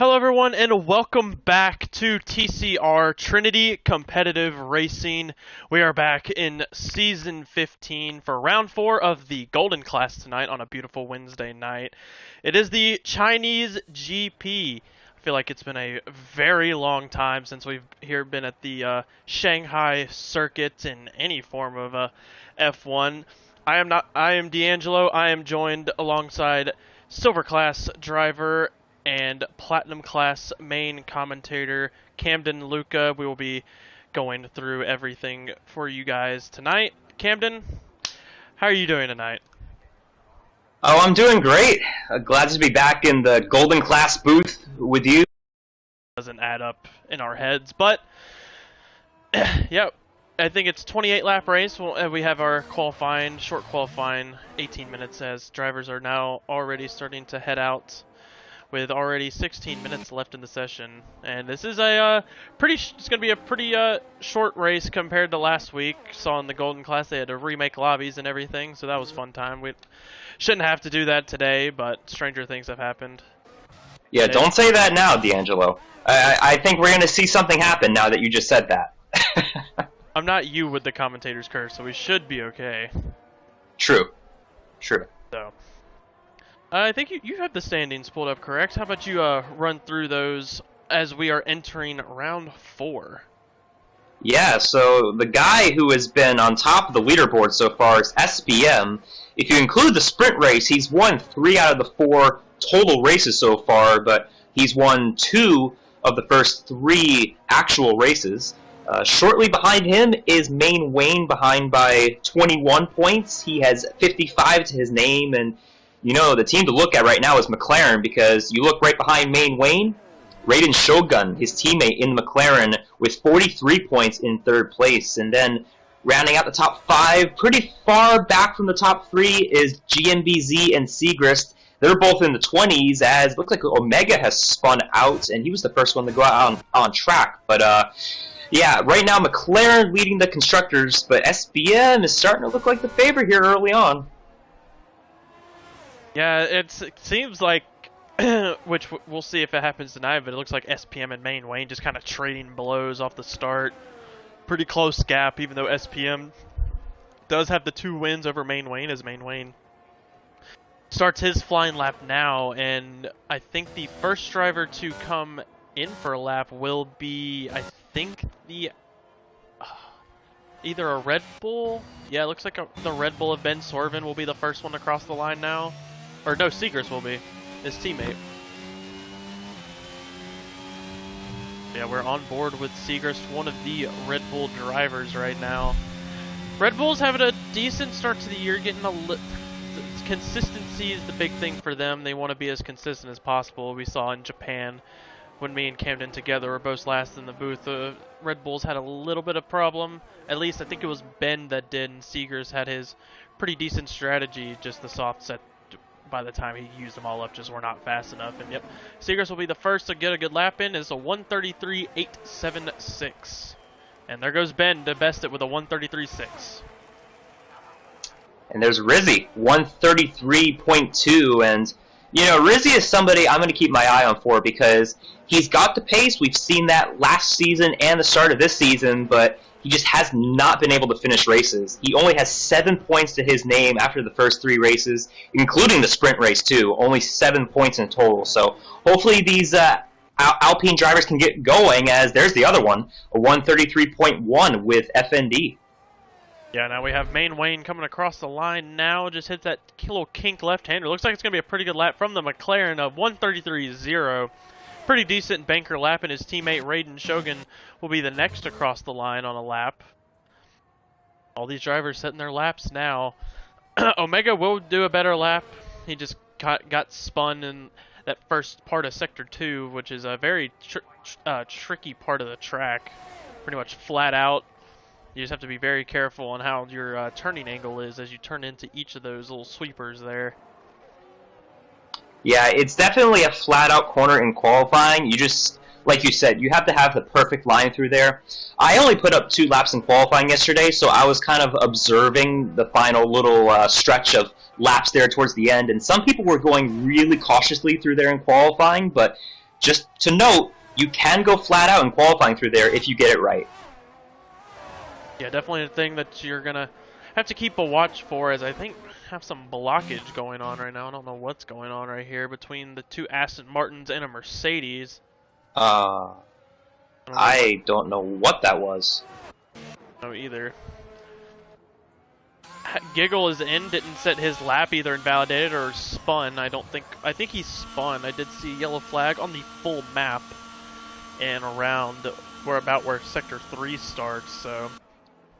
Hello everyone and welcome back to TCR, Trinity Competitive Racing. We are back in Season 15 for Round 4 of the Golden Class tonight on a beautiful Wednesday night. It is the Chinese GP. I feel like it's been a very long time since we've been at the Shanghai circuit in any form of F1. I am D'Angelo. I am joined alongside Silver Class driver and Platinum Class main commentator Camden Luca. We will be going through everything for you guys tonight. Camden, how are you doing tonight? Oh, I'm doing great. Glad to be back in the Golden Class booth with you. Doesn't add up in our heads, but yeah, I think it's 28 lap race. We have our short qualifying, 18 minutes as drivers are now already starting to head out, with already 16 minutes left in the session. And this is it's going to be a pretty short race compared to last week. Saw in the Golden Class they had to remake lobbies and everything, so that was fun time. We shouldn't have to do that today, but stranger things have happened. Yeah, don't say that now, D'Angelo. I think we're going to see something happen now that you just said that. I'm not you with the commentator's curse, so we should be okay. True. So, I think you have the standings pulled up, correct? How about you run through those as we are entering round 4? Yeah, so the guy who has been on top of the leaderboard so far is SPM. If you include the sprint race, he's won 3 out of the 4 total races so far, but he's won 2 of the first 3 actual races. Shortly behind him is Main Wayne, behind by 21 points. He has 55 to his name, and you know, the team to look at right now is McLaren, because you look right behind Main Wayne, Raiden Shogun, his teammate in McLaren, with 43 points in 3rd place. And then rounding out the top 5, pretty far back from the top 3, is GMBZ and Segrist. They're both in the 20s, as it looks like Omega has spun out, and he was the first one to go out on track. But yeah, right now McLaren leading the constructors, but SBM is starting to look like the favorite here early on. Yeah, it seems like, which we'll see if it happens tonight, but it looks like SPM and Main Wayne just kind of trading blows off the start. Pretty close gap, even though SPM does have the 2 wins over Main Wayne, as Main Wayne starts his flying lap now. And I think the first driver to come in for a lap will be, I think, either a Red Bull. Yeah, it looks like the Red Bull of Ben Sorvin will be the first one to cross the line now. Or no, Segrist will be his teammate. Yeah, we're on board with Segrist, one of the Red Bull drivers right now. Red Bull's having a decent start to the year, getting consistency is the big thing for them. They want to be as consistent as possible. We saw in Japan when me and Camden together were both last in the booth. Red Bulls had a little bit of problem. At least I think it was Ben that did, and Segrist had his pretty decent strategy, just the soft set. By the time he used them all up, just were not fast enough. And yep, Segrist will be the first to get a good lap in. It's a 1:33.876, and there goes Ben to best it with a 1:33.6. And there's Rizzy, 133.2, and you know, Rizzy is somebody I'm going to keep my eye on for, because he's got the pace. We've seen that last season and the start of this season, but he just has not been able to finish races. He only has 7 points to his name after the first 3 races, including the sprint race too. Only 7 points in total. So hopefully these Alpine drivers can get going, as there's the other one, a 133.1 with FND. Yeah, now we have Main Wayne coming across the line now. Just hits that little kink left-hander. Looks like it's going to be a pretty good lap from the McLaren of 1:33.0. Pretty decent banker lap, and his teammate Raiden Shogun will be the next across the line on a lap. All these drivers setting their laps now. Omega will do a better lap. He just got spun in that first part of Sector 2, which is a very tricky part of the track. Pretty much flat out. You just have to be very careful on how your turning angle is as you turn into each of those little sweepers there. Yeah, it's definitely a flat-out corner in qualifying. You just, like you said, you have to have the perfect line through there. I only put up 2 laps in qualifying yesterday, so I was kind of observing the final little stretch of laps there towards the end, and some people were going really cautiously through there in qualifying, but just to note, you can go flat out in qualifying through there if you get it right. Yeah, definitely a thing that you're gonna have to keep a watch for, as I think have some blockage going on right now. I don't know what's going on right here between the two Aston Martins and a Mercedes. I don't know what that was. No, either. Giggle is in, didn't set his lap either invalidated or spun. I think he spun. I did see yellow flag on the full map and around where sector 3 starts. So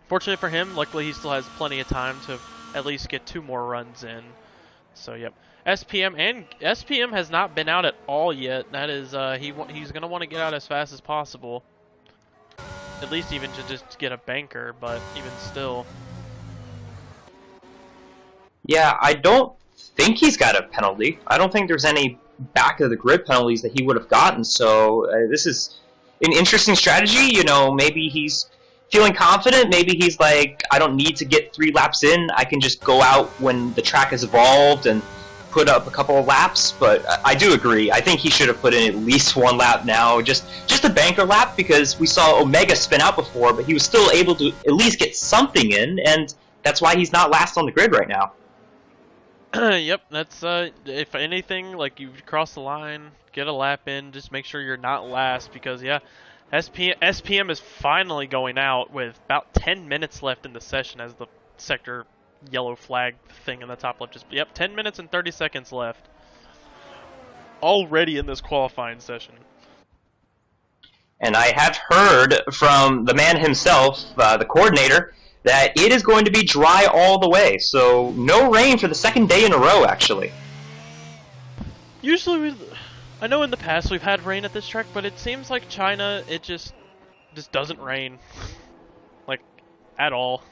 fortunately for him, luckily he still has plenty of time to at least get 2 more runs in. So yep, SPM has not been out at all yet. That is he's gonna want to get out as fast as possible. At least even to just get a banker, but even still. Yeah, I don't think he's got a penalty. I don't think there's any back of the grid penalties that he would have gotten. So this is an interesting strategy. You know, maybe he's feeling confident. Maybe he's like, I don't need to get 3 laps in. I can just go out when the track has evolved and put up a couple of laps. But I do agree. I think he should have put in at least 1 lap now, just a banker lap, because we saw Omega spin out before, but he was still able to at least get something in, and that's why he's not last on the grid right now. Yep, that's if anything, like, you cross the line, get a lap in, just make sure you're not last, because yeah, SPM is finally going out with about 10 minutes left in the session as the sector yellow flag thing in the top left. Just, yep, 10 minutes and 30 seconds left already in this qualifying session. And I have heard from the man himself, the coordinator, that it is going to be dry all the way. So no rain for the 2nd day in a row, actually. Usually, I know in the past we've had rain at this track, but it seems like China, it just doesn't rain, like, at all.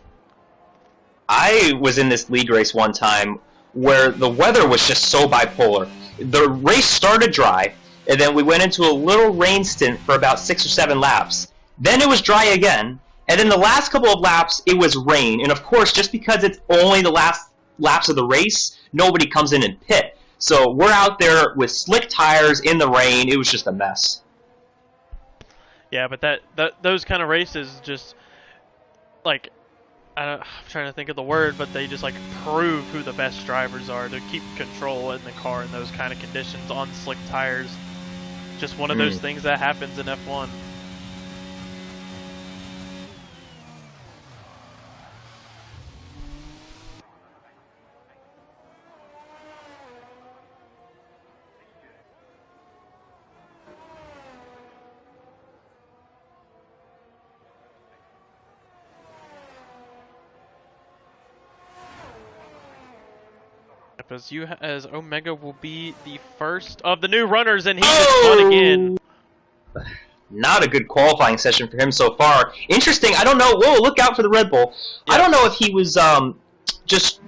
I was in this league race one time where the weather was just so bipolar. The race started dry, and then we went into a little rain stint for about 6 or 7 laps. Then it was dry again, and then the last couple of laps, it was rain. And of course, just because it's only the last laps of the race, nobody comes in and pit. So we're out there with slick tires in the rain. It was just a mess. Yeah, but those kind of races just, like, I'm trying to think of the word, but they just, like, prove who the best drivers are to keep control in the car in those kind of conditions on slick tires. Just one of those things that happens in F1. As Omega will be the first of the new runners, and he just won again. Not a good qualifying session for him so far. Interesting. I don't know. Whoa, look out for the Red Bull. Yeah. I don't know if he was just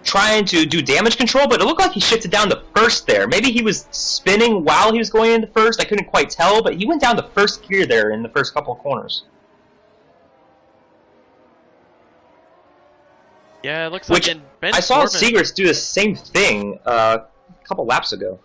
trying to do damage control, but it looked like he shifted down to first there. Maybe he was spinning while he was going into first. I couldn't quite tell, but he went down to first gear there in the first couple of corners. Yeah, it looks like Ben I saw Swerven. Segrist do the same thing a couple laps ago.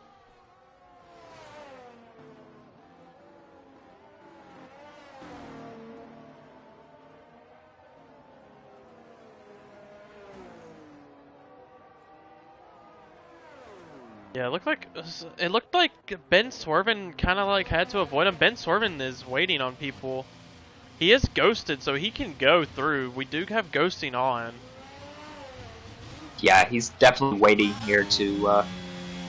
Yeah, it looked like Ben Swerven kind of like had to avoid him. Ben Swerven is waiting on people. He is ghosted, so he can go through. We do have ghosting on. Yeah, he's definitely waiting here to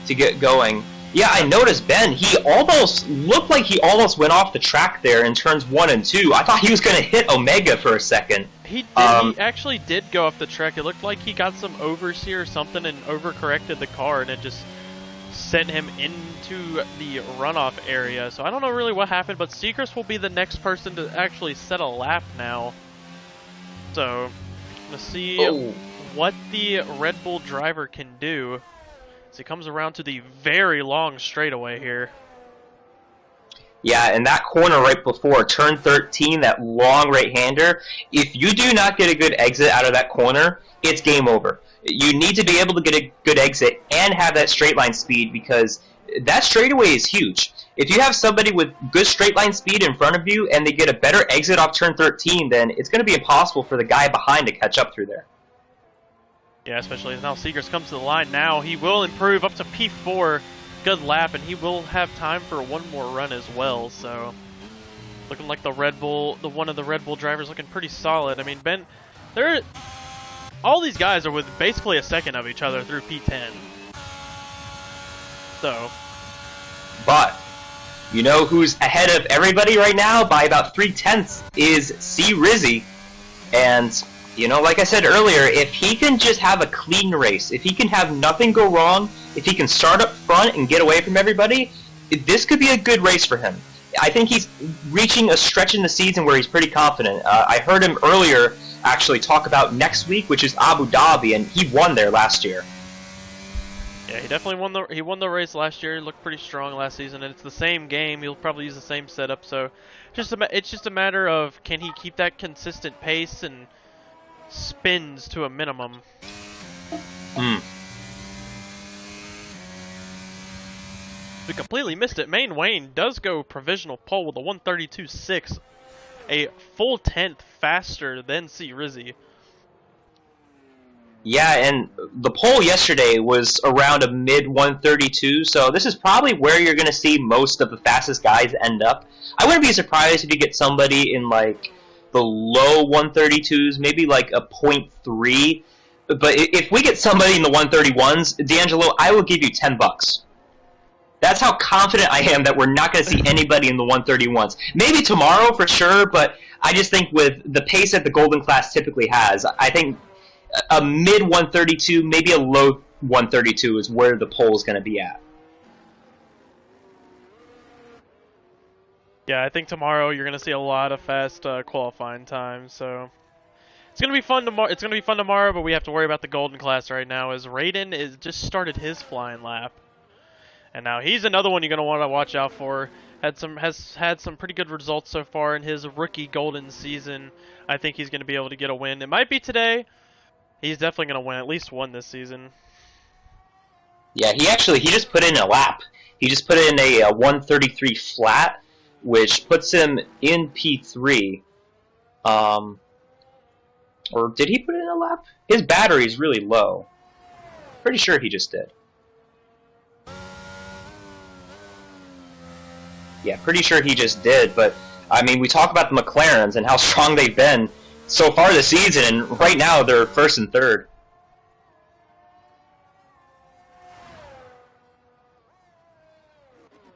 get going. Yeah, I noticed Ben. He almost looked like he almost went off the track there in turns 1 and 2. I thought he was going to hit Omega for a second. He did. He actually did go off the track. It looked like he got some oversteer or something and overcorrected the car, and it just sent him into the runoff area. So I don't know really what happened, but Seacrest will be the next person to actually set a lap now. So let's see what the Red Bull driver can do as he comes around to the very long straightaway here. Yeah, and that corner right before turn 13, that long right-hander, if you do not get a good exit out of that corner, it's game over. You need to be able to get a good exit and have that straight line speed, because that straightaway is huge. If you have somebody with good straight line speed in front of you and they get a better exit off turn 13, then it's going to be impossible for the guy behind to catch up through there. Yeah, especially as now Seegers comes to the line now. He will improve up to P4. Good lap, and he will have time for one more run as well. So, looking like the Red Bull, one of the Red Bull drivers looking pretty solid. I mean, Ben, all these guys are with basically a second of each other through P10. So, but you know who's ahead of everybody right now by about 3/10 is C Rizzy, and you know, like I said earlier, if he can just have a clean race, if he can have nothing go wrong, if he can start up front and get away from everybody, this could be a good race for him. I think he's reaching a stretch in the season where he's pretty confident. I heard him earlier actually talk about next week, which is Abu Dhabi, and he won there last year. Yeah, he definitely won the race last year. He looked pretty strong last season, and it's the same game. He'll probably use the same setup, so it's just a matter of, can he keep that consistent pace and spins to a minimum. We completely missed it. Main Wayne does go provisional pole with a 132.6, a full tenth faster than C Rizzy. Yeah, and the pole yesterday was around a mid 132, so this is probably where you're going to see most of the fastest guys end up. I wouldn't be surprised if you get somebody in like the low 132s, maybe like a 0.3. But if we get somebody in the 131s, D'Angelo, I will give you $10. That's how confident I am that we're not going to see anybody in the 131s. Maybe tomorrow for sure, but I just think with the pace that the Golden class typically has, I think a mid 132, maybe a low 132 is where the pole is going to be at. Yeah, I think tomorrow you're going to see a lot of fast qualifying times, so it's going to be fun tomorrow. It's going to be fun tomorrow, but we have to worry about the Golden class right now, as Raiden is just started his flying lap. And now he's another one you're going to want to watch out for. Has had some pretty good results so far in his rookie Golden season. I think he's going to be able to get a win. It might be today. He's definitely going to win at least one this season. Yeah, he just put in a lap. He just put in a 133 flat, which puts him in P3. Or did he put in a lap? His battery is really low. Pretty sure he just did. Yeah, pretty sure he just did, but I mean, we talk about the McLarens and how strong they've been so far this season, and right now they're first and third.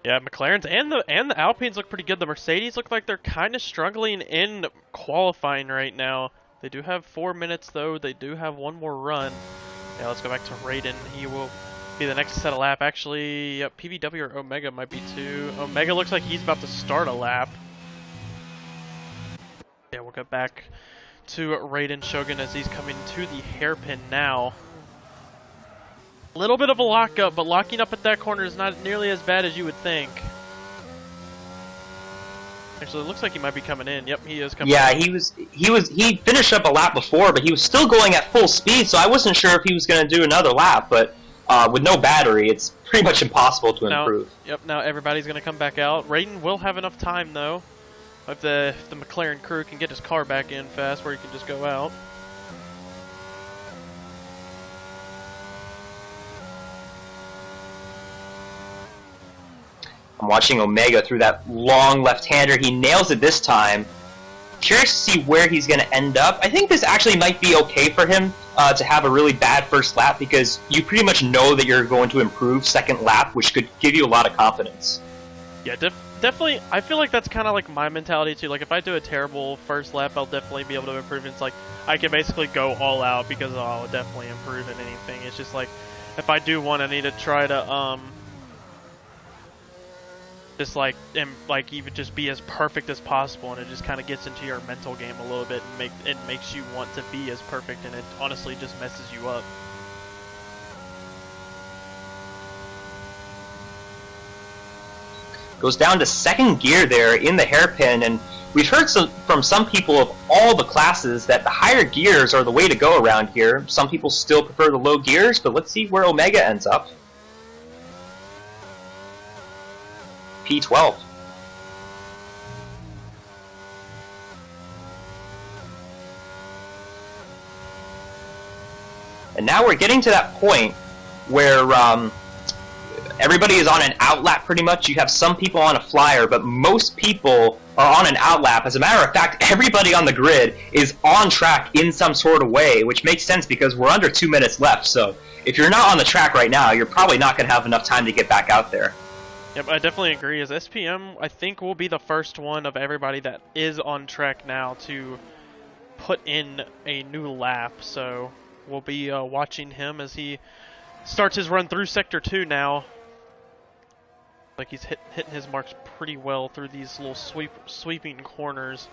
Yeah, McLarens and the Alpines look pretty good. The Mercedes look like they're kind of struggling in qualifying right now. They do have 4 minutes though. They do have one more run. Yeah, let's go back to Raiden. He will be the next set of lap. Actually, yep, PVW or Omega might be too. Omega looks like he's about to start a lap. Yeah, we'll go back to Raiden Shogun as he's coming to the hairpin now. A little bit of a lockup, but locking up at that corner is not nearly as bad as you would think. Actually, it looks like he might be coming in. Yep, he is coming in. Yeah, he finished up a lap before, but he was still going at full speed, so I wasn't sure if he was going to do another lap, but with no battery, it's pretty much impossible to improve. Yep, now everybody's going to come back out. Raiden will have enough time, though. If the McLaren crew can get his car back in fast where he can just go out. I'm watching Omega through that long left-hander. He nails it this time. Curious to see where he's going to end up. I think this actually might be okay for him to have a really bad first lap, because you pretty much know that you're going to improve second lap, which could give you a lot of confidence. Yeah, definitely. I feel like that's kind of like my mentality too. Like if I do a terrible first lap, I'll definitely be able to improve. It's like I can basically go all out because I'll definitely improve in anything. It's just like if I do one, I need to try to just like even just be as perfect as possible, and it just kind of gets into your mental game a little bit and makes you want to be as perfect, and it honestly just messes you up. Goes down to second gear there in the hairpin, and we've heard from some people of all the classes that the higher gears are the way to go around here. Some people still prefer the low gears, but let's see where Omega ends up. P12. And now we're getting to that point where everybody is on an outlap pretty much. You have some people on a flyer, but most people are on an outlap. As a matter of fact, everybody on the grid is on track in some sort of way, which makes sense because we're under 2 minutes left. So if you're not on the track right now, you're probably not going to have enough time to get back out there. Yep, I definitely agree. As SPM, I think will be the first one of everybody that is on track now to put in a new lap. So we'll be watching him as he starts his run through Sector 2 now. Like he's hitting his marks pretty well through these little sweeping corners.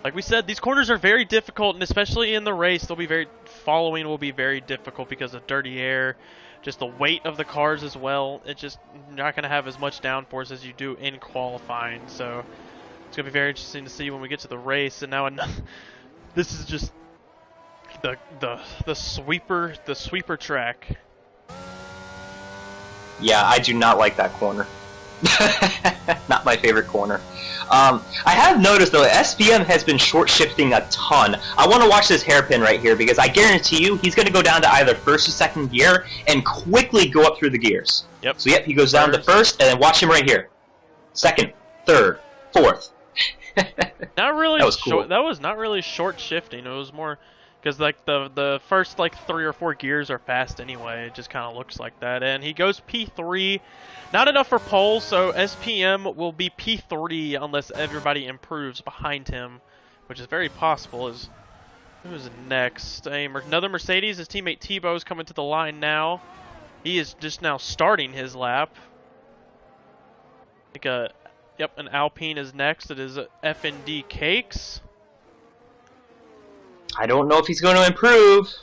Like we said, these corners are very difficult, and especially in the race, following will be very difficult because of dirty air, just the weight of the cars as well. It's just not going to have as much downforce as you do in qualifying. So it's going to be very interesting to see when we get to the race. And now this is just the sweeper track. Yeah, I do not like that corner. Not my favorite corner. I have noticed, though, that SPM has been short-shifting a ton. I want to watch this hairpin right here, because I guarantee you he's going to go down to either first or second gear and quickly go up through the gears. Yep. So, yep, he goes down to first, and then watch him right here. Second, third, fourth. Not really. That was cool. That was not really short-shifting. It was more... Because like the first like 3 or 4 gears are fast anyway, it just kind of looks like that. And he goes P3, not enough for pole, so SPM will be P3 unless everybody improves behind him, which is very possible. Who's next? Another Mercedes. His teammate Tebow is coming to the line now. He is just now starting his lap. Yep, an Alpine is next. It is F&D Cakes. I don't know if he's going to improve.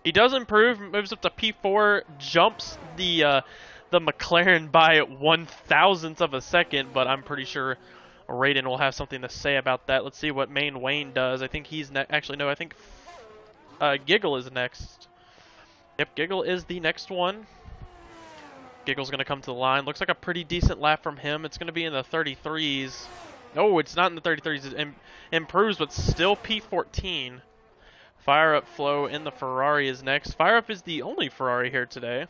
He does improve, moves up to P4, jumps the McLaren by 1/1000th of a second, but I'm pretty sure Raiden will have something to say about that. Let's see what Main Wayne does. I think he's actually no, I think Giggle is next. Yep, Giggle is the next one. Giggle's going to come to the line. Looks like a pretty decent lap from him. It's going to be in the 33s. No, it's not in the 33s. It improves, but still P14. Fire Up Flow in the Ferrari is next. Fire Up is the only Ferrari here today.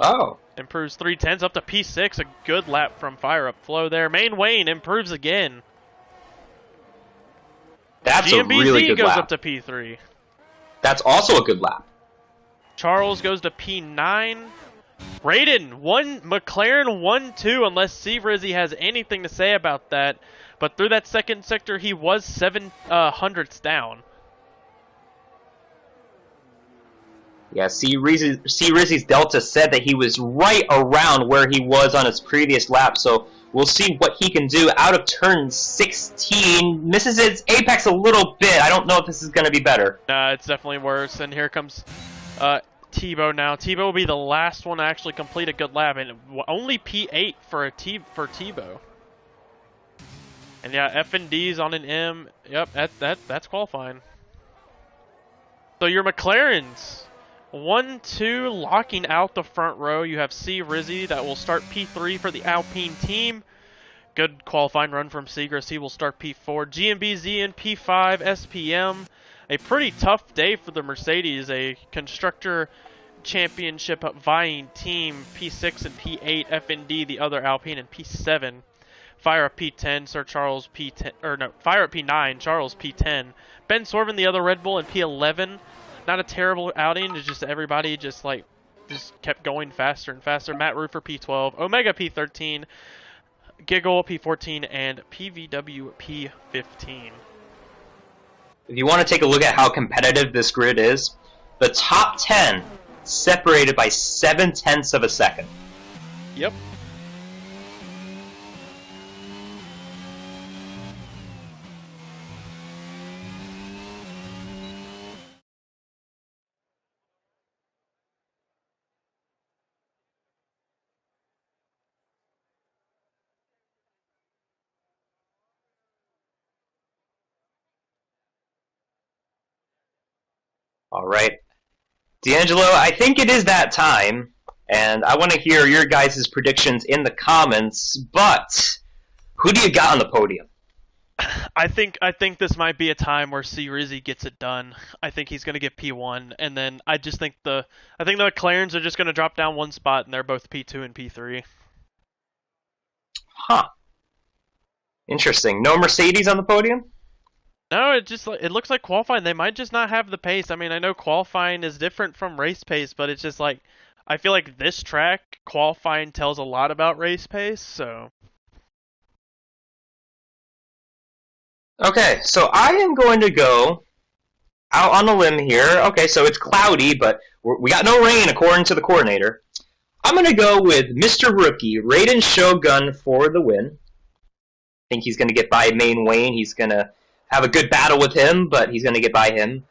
Oh. Improves 3/10 up to P6. A good lap from Fire Up Flow there. Main Wayne improves again. That's GMBZ a really good goes lap. Up to P3. That's also a good lap. Charles goes to P9. Raiden, McLaren 1-2, unless C. Rizzy has anything to say about that. But through that second sector, he was 7/100ths down. Yeah, C. Rizzy's Delta said that he was right around where he was on his previous lap, so we'll see what he can do out of turn 16. Misses his apex a little bit. I don't know if this is going to be better. It's definitely worse. And here comes Tebow now. Tebow will be the last one to actually complete a good lap, and only P8 for Tebow. And yeah, F&D's on an M. Yep, that's qualifying. So your McLarens, 1-2, locking out the front row. You have C. Rizzy that will start P3 for the Alpine team. Good qualifying run from Seagrass. He will start P4. GMBZ in P5. SPM. A pretty tough day for the Mercedes. A constructor championship vying team. P6 and P8. F&D, the other Alpine, and P7. Fire Up P10, Sir Charles P10, or no, Fire Up P9, Charles P10. Ben Sorvin, the other Red Bull, in P11. Not a terrible outing, it's just everybody just kept going faster and faster. Matt Roofer P12, Omega P13, Giggle P14, and PVW P15. If you want to take a look at how competitive this grid is, the top 10 separated by 7/10ths of a second. Yep. All right. D'Angelo, I think it is that time, and I want to hear your guys' predictions in the comments, but who do you got on the podium? I think this might be a time where C Rizzy gets it done. I think he's going to get P1, and then I think the McLarens are just going to drop down one spot, and they're both P2 and P3. Huh. Interesting. No Mercedes on the podium? No, it looks like qualifying. They might just not have the pace. I mean, I know qualifying is different from race pace, but it's just like I feel like this track qualifying tells a lot about race pace. So Okay, so I am going to go out on a limb here. Okay, so it's cloudy, but we got no rain according to the coordinator. I'm going to go with Mr. Rookie, Raiden Shogun for the win. I think he's going to get by Main Wayne. He's going to have a good battle with him, but he's going to get by him.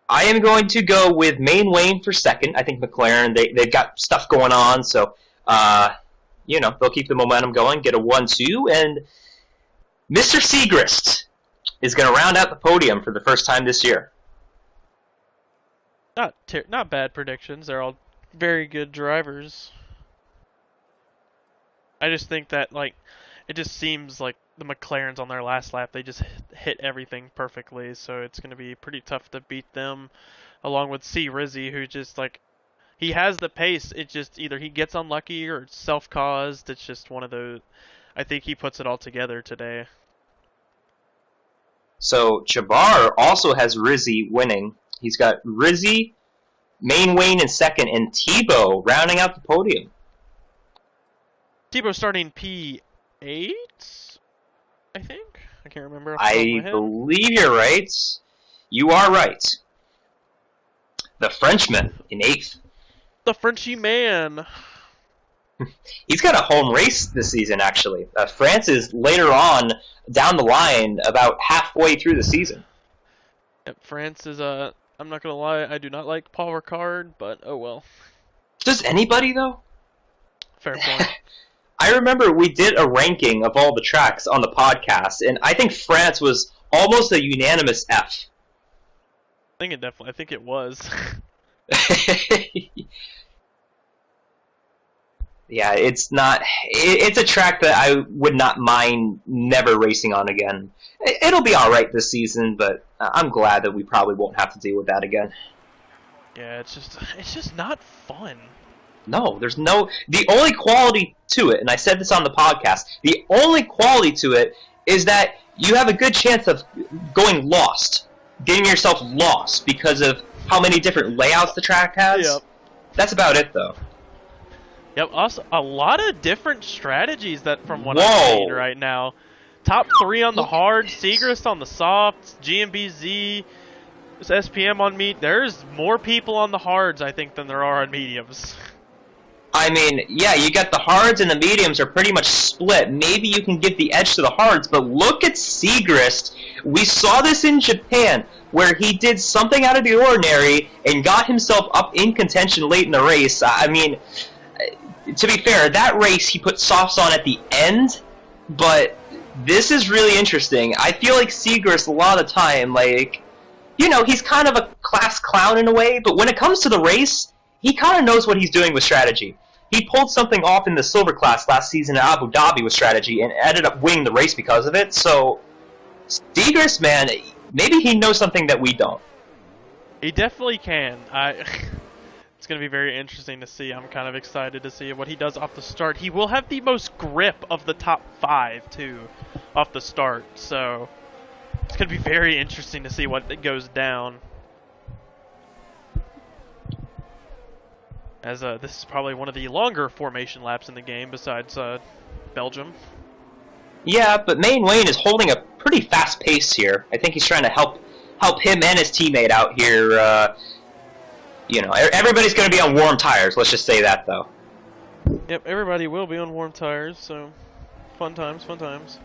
I am going to go with Main Wayne for second. I think McLaren, they've got stuff going on, so, they'll keep the momentum going, get a 1-2, and Mr. Segrist is going to round out the podium for the first time this year. not bad predictions. They're all very good drivers. I just think that it just seems like the McLarens on their last lap, they just hit everything perfectly, so it's going to be pretty tough to beat them, along with C. Rizzy, who just, he has the pace, it's just either he gets unlucky or it's self-caused, it's just one of those, I think he puts it all together today. So, Jabbar also has Rizzy winning. He's got Rizzy, Main Wayne in second, and Tebow rounding out the podium. Tebow starting P8? I think? I can't remember. I believe you're right. You are right. The Frenchman in 8th. The Frenchy man. He's got a home race this season, actually. France is later on down the line, about halfway through the season. Yep, France is, I'm not going to lie, I do not like Paul Ricard, but oh well. Does anybody, though? Fair point. I remember we did a ranking of all the tracks on the podcast, and I think France was almost a unanimous F. I think it was. Yeah, it's a track that I would not mind never racing on again. It'll be alright this season, but I'm glad that we probably won't have to deal with that again. Yeah, it's just not fun. No, the only quality to it, and I said this on the podcast, the only quality to it is that you have a good chance of going lost, getting yourself lost because of how many different layouts the track has. Yep. That's about it, though. Yep, also a lot of different strategies that from what Whoa. I'm seeing right now. Top 3 on the hard, Segrist on the softs, GMBZ, SPM on meat. There's more people on the hards, I think, than there are on mediums. I mean, yeah, you got the hards and the mediums are pretty much split. Maybe you can give the edge to the hards, but look at Segrist. We saw this in Japan, where he did something out of the ordinary and got himself up in contention late in the race. I mean, to be fair, that race he put softs on at the end, but this is really interesting. I feel like Segrist, a lot of the time, he's kind of a class clown in a way, but when it comes to the race, he kind of knows what he's doing with strategy. He pulled something off in the silver class last season at Abu Dhabi with strategy and ended up winning the race because of it. So, Segrist, man, maybe he knows something that we don't. He definitely can. It's going to be very interesting to see. I'm kind of excited to see what he does off the start. He will have the most grip of the top 5, too, off the start. So, it's going to be very interesting to see what goes down. As this is probably one of the longer formation laps in the game besides Belgium. Yeah, but Main Wayne is holding a pretty fast pace here. I think he's trying to help him and his teammate out here. Everybody's going to be on warm tires. Let's just say that, though. Yep, everybody will be on warm tires, so fun times, fun times.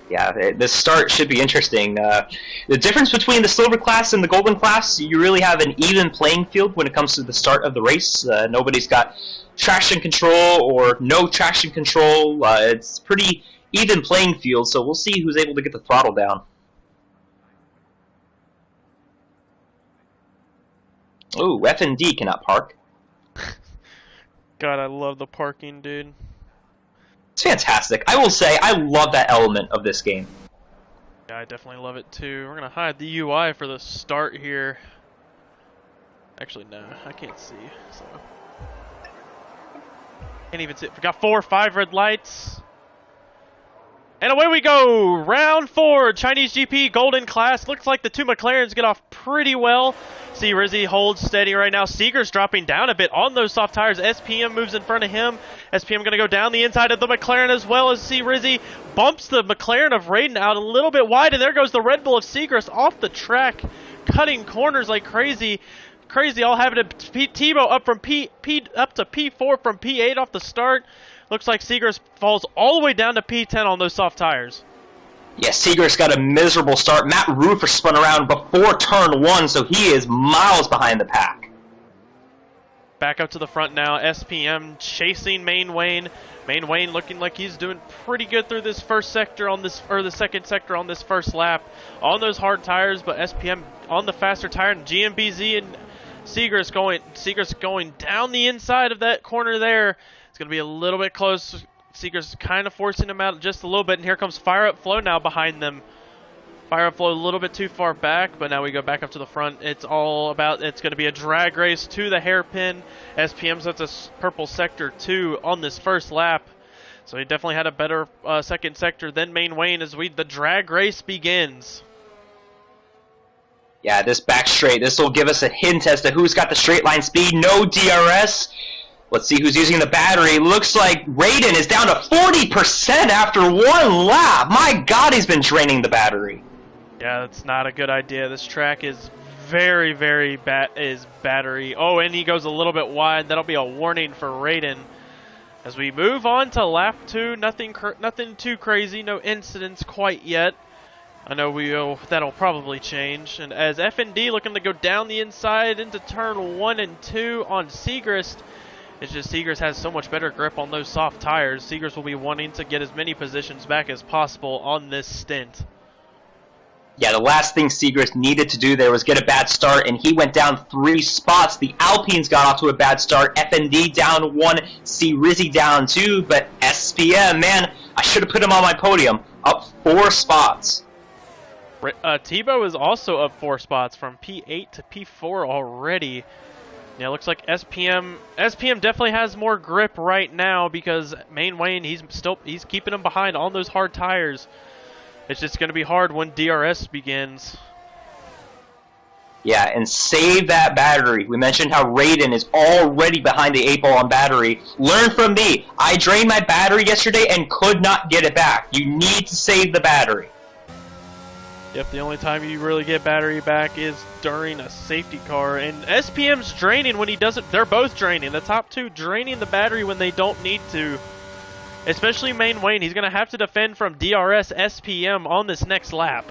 Yeah, the start should be interesting. The difference between the silver class and the golden class, you really have an even playing field when it comes to the start of the race. Nobody's got traction control or no traction control. It's pretty even playing field, so we'll see who's able to get the throttle down. Ooh, F&D cannot park. God, I love the parking, dude. It's fantastic. I will say, I love that element of this game. Yeah, I definitely love it too. We're gonna hide the UI for the start here. Actually, no, I can't see, so. Can't even see. We got 4 or 5 red lights. And away we go! Round 4, Chinese GP Golden Class. Looks like the 2 McLarens get off pretty well. See Rizzy holds steady right now. Seeger's dropping down a bit on those soft tires. SPM moves in front of him. SPM going to go down the inside of the McLaren as well as see Rizzy bumps the McLaren of Raiden out a little bit wide. And there goes the Red Bull of Seegrist off the track, cutting corners like crazy. All having to Tebow up from up to P4 from P8 off the start. Looks like Seegrist falls all the way down to P10 on those soft tires. Yeah, Seegrist got a miserable start. Matt Ruffer spun around before turn 1, so he is miles behind the pack. Back up to the front now. SPM chasing Main Wayne. Main Wayne looking like he's doing pretty good through this first sector on this, or the second sector on this first lap. On those hard tires, but SPM on the faster tire, and GMBZ and Seegrist going down the inside of that corner there. It's going to be a little bit close. Seeger's kind of forcing him out just a little bit, and here comes Fire Up Flow now behind them. Fire Up Flow a little bit too far back, but now we go back up to the front. It's going to be a drag race to the hairpin. SPM's at the purple sector 2 on this first lap. So he definitely had a better second sector than Main Wayne as the drag race begins. Yeah, this back straight, this will give us a hint as to who's got the straight line speed. No DRS. Let's see who's using the battery. Looks like Raiden is down to 40% after 1 lap. My God, he's been draining the battery. Yeah, that's not a good idea. This track is very, very battery. Oh, and he goes a little bit wide. That'll be a warning for Raiden. As we move on to lap 2, nothing too crazy, no incidents quite yet. I know that'll probably change. And as F&D looking to go down the inside into turn 1 and 2 on Seegrist. It's just Seegrist has so much better grip on those soft tires. Seegrist will be wanting to get as many positions back as possible on this stint. Yeah, the last thing Seegrist needed to do there was get a bad start, and he went down 3 spots. The Alpines got off to a bad start. FND down 1, C Rizzy down 2, but SPM, man, I should have put him on my podium. Up 4 spots. Tebow is also up 4 spots from P8 to P4 already. Yeah, it looks like SPM definitely has more grip right now because Main Wayne, he's keeping him behind on those hard tires. It's just going to be hard when DRS begins. Yeah, and save that battery. We mentioned how Raiden is already behind the 8 ball on battery. Learn from me. I drained my battery yesterday and could not get it back. You need to save the battery. Yep, the only time you really get battery back is during a safety car. And SPM's draining when he doesn't. They're both draining. The top 2 draining the battery when they don't need to. Especially Main Wayne. He's going to have to defend from DRS SPM on this next lap.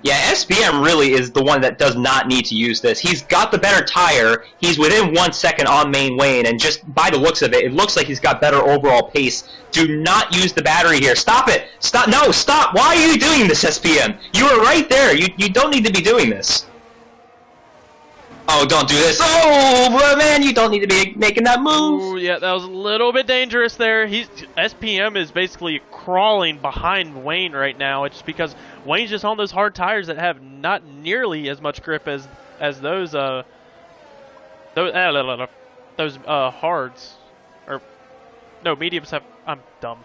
Yeah, SPM really is the one that does not need to use this. He's got the better tire. He's within 1 second on Main Wayne, and just by the looks of it, it looks like he's got better overall pace. Do not use the battery here. Stop it. Stop. No, stop. Why are you doing this, SPM? You were right there. You don't need to be doing this. Oh, don't do this. Oh, man, you don't need to be making that move. Ooh, yeah, that was a little bit dangerous there. SPM is basically crawling behind Wayne right now. It's because Wayne's just on those hard tires that have not nearly as much grip as those hards. Or no, mediums have. I'm dumb.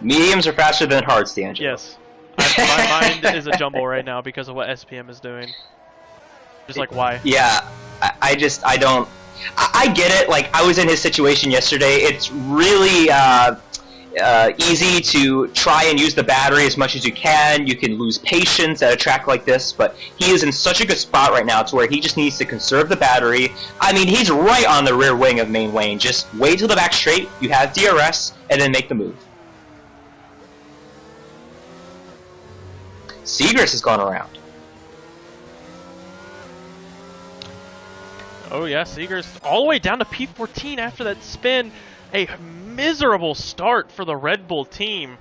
Mediums are faster than hards, D'Angelo. Yes. My mind is a jumble right now because of what SPM is doing. Just like, why? Yeah, I don't. I get it. Like, I was in his situation yesterday. It's really easy to try and use the battery as much as you can. You can lose patience at a track like this, but he is in such a good spot right now to where he just needs to conserve the battery. I mean, he's right on the rear wing of Main Wayne. Just wait till the back straight, you have DRS, and then make the move. Seegrist has gone around. Oh yeah, Seeger's all the way down to P14 after that spin. A miserable start for the Red Bull team.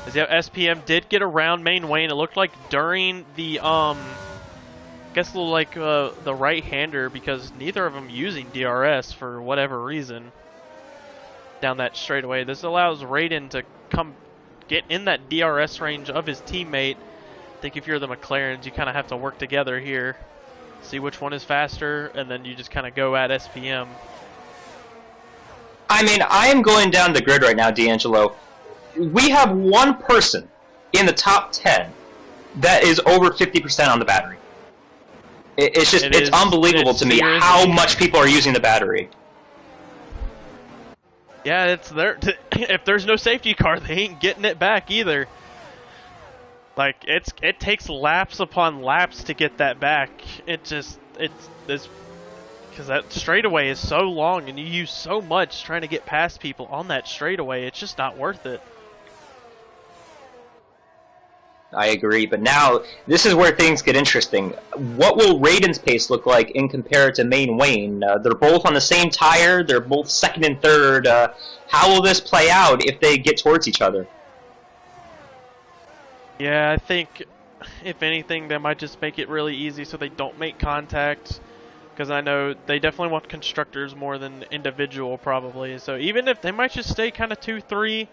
As yeah, SPM did get around Main Wayne. It looked like during the guess the right-hander, because neither of them using DRS for whatever reason down that straightaway. This allows Raiden to come get in that DRS range of his teammate. I think if you're the McLarens, you kind of have to work together here, see which one is faster, and then you just kind of go at SPM. I mean, I am going down the grid right now, D'Angelo. We have one person in the top 10 that is over 50% on the battery. It's unbelievable to me how much people are using the battery. Yeah, it's there. If there's no safety car, they ain't getting it back either. Like it takes laps upon laps to get that back. It's because that straightaway is so long and you use so much trying to get past people on that straightaway. It's just not worth it. I agree, but now this is where things get interesting. What will Raiden's pace look like in compared to Main Wayne? They're both on the same tire. They're both second and third. How will this play out if they get towards each other? Yeah, I think if anything, they might just make it really easy so they don't make contact. Because I know they definitely want constructors more than individual, probably. So even if they might just stay kind of 2-3.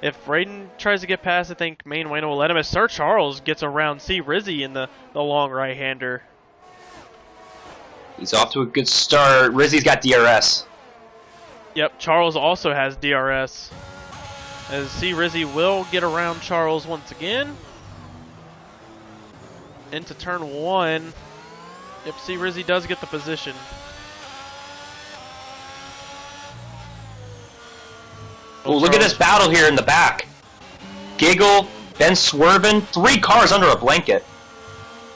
If Raiden tries to get past, I think Main Wayne will let him, as Sir Charles gets around C. Rizzy in the long right-hander. He's off to a good start. Rizzy's got DRS. Yep, Charles also has DRS. As C. Rizzy will get around Charles once again. Into turn 1. Yep, C. Rizzy does get the position. Oh, look at this battle here in the back. Giggle, Ben swerving, 3 cars under a blanket.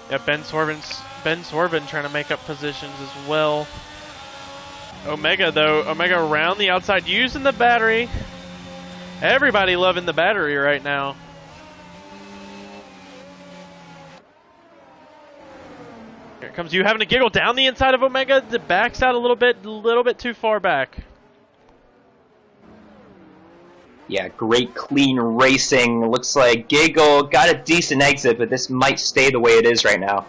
Yeah, Ben Swervin trying to make up positions as well. Omega though, Omega around the outside using the battery. Everybody loving the battery right now. Here comes you having to giggle down the inside of Omega. It backs out a little bit too far back. Yeah, great clean racing. Looks like Giggle got a decent exit, but this might stay the way it is right now.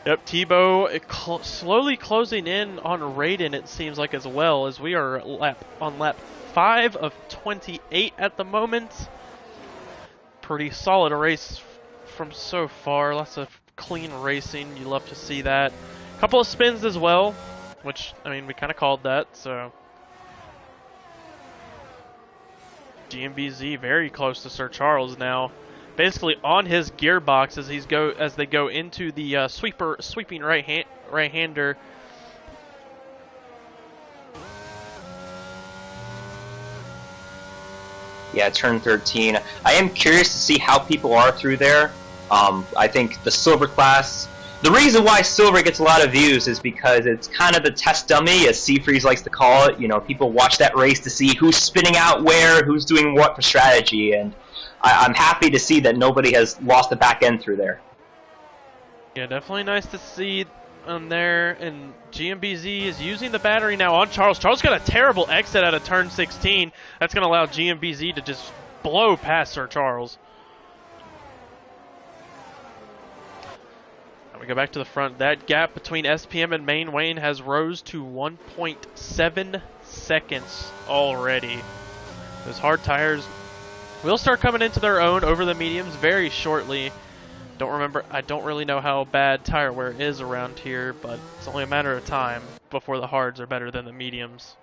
Yep, Tebow slowly closing in on Raiden, it seems like, as well, as we are on lap 5 of 28 at the moment. Pretty solid race from so far. Lots of clean racing. You love to see that. Couple of spins as well, which, I mean, we kind of called that, so. GMBZ very close to Sir Charles now, basically on his gearbox as they go into the sweeping right-hander. Yeah, turn 13. I am curious to see how people are through there. I think the silver class. The reason why silver gets a lot of views is because it's kind of the test dummy, as Seafreeze likes to call it. You know, people watch that race to see who's spinning out where, who's doing what for strategy, and I'm happy to see that nobody has lost the back end through there. Yeah, definitely nice to see on there, and GMBZ is using the battery now on Charles. Charles got a terrible exit out of turn 16. That's going to allow GMBZ to just blow past Sir Charles. We go back to the front. That gap between SPM and Main Wayne has rose to 1.7 seconds already. Those hard tires will start coming into their own over the mediums very shortly. I don't really know how bad tire wear is around here, but it's only a matter of time before the hards are better than the mediums.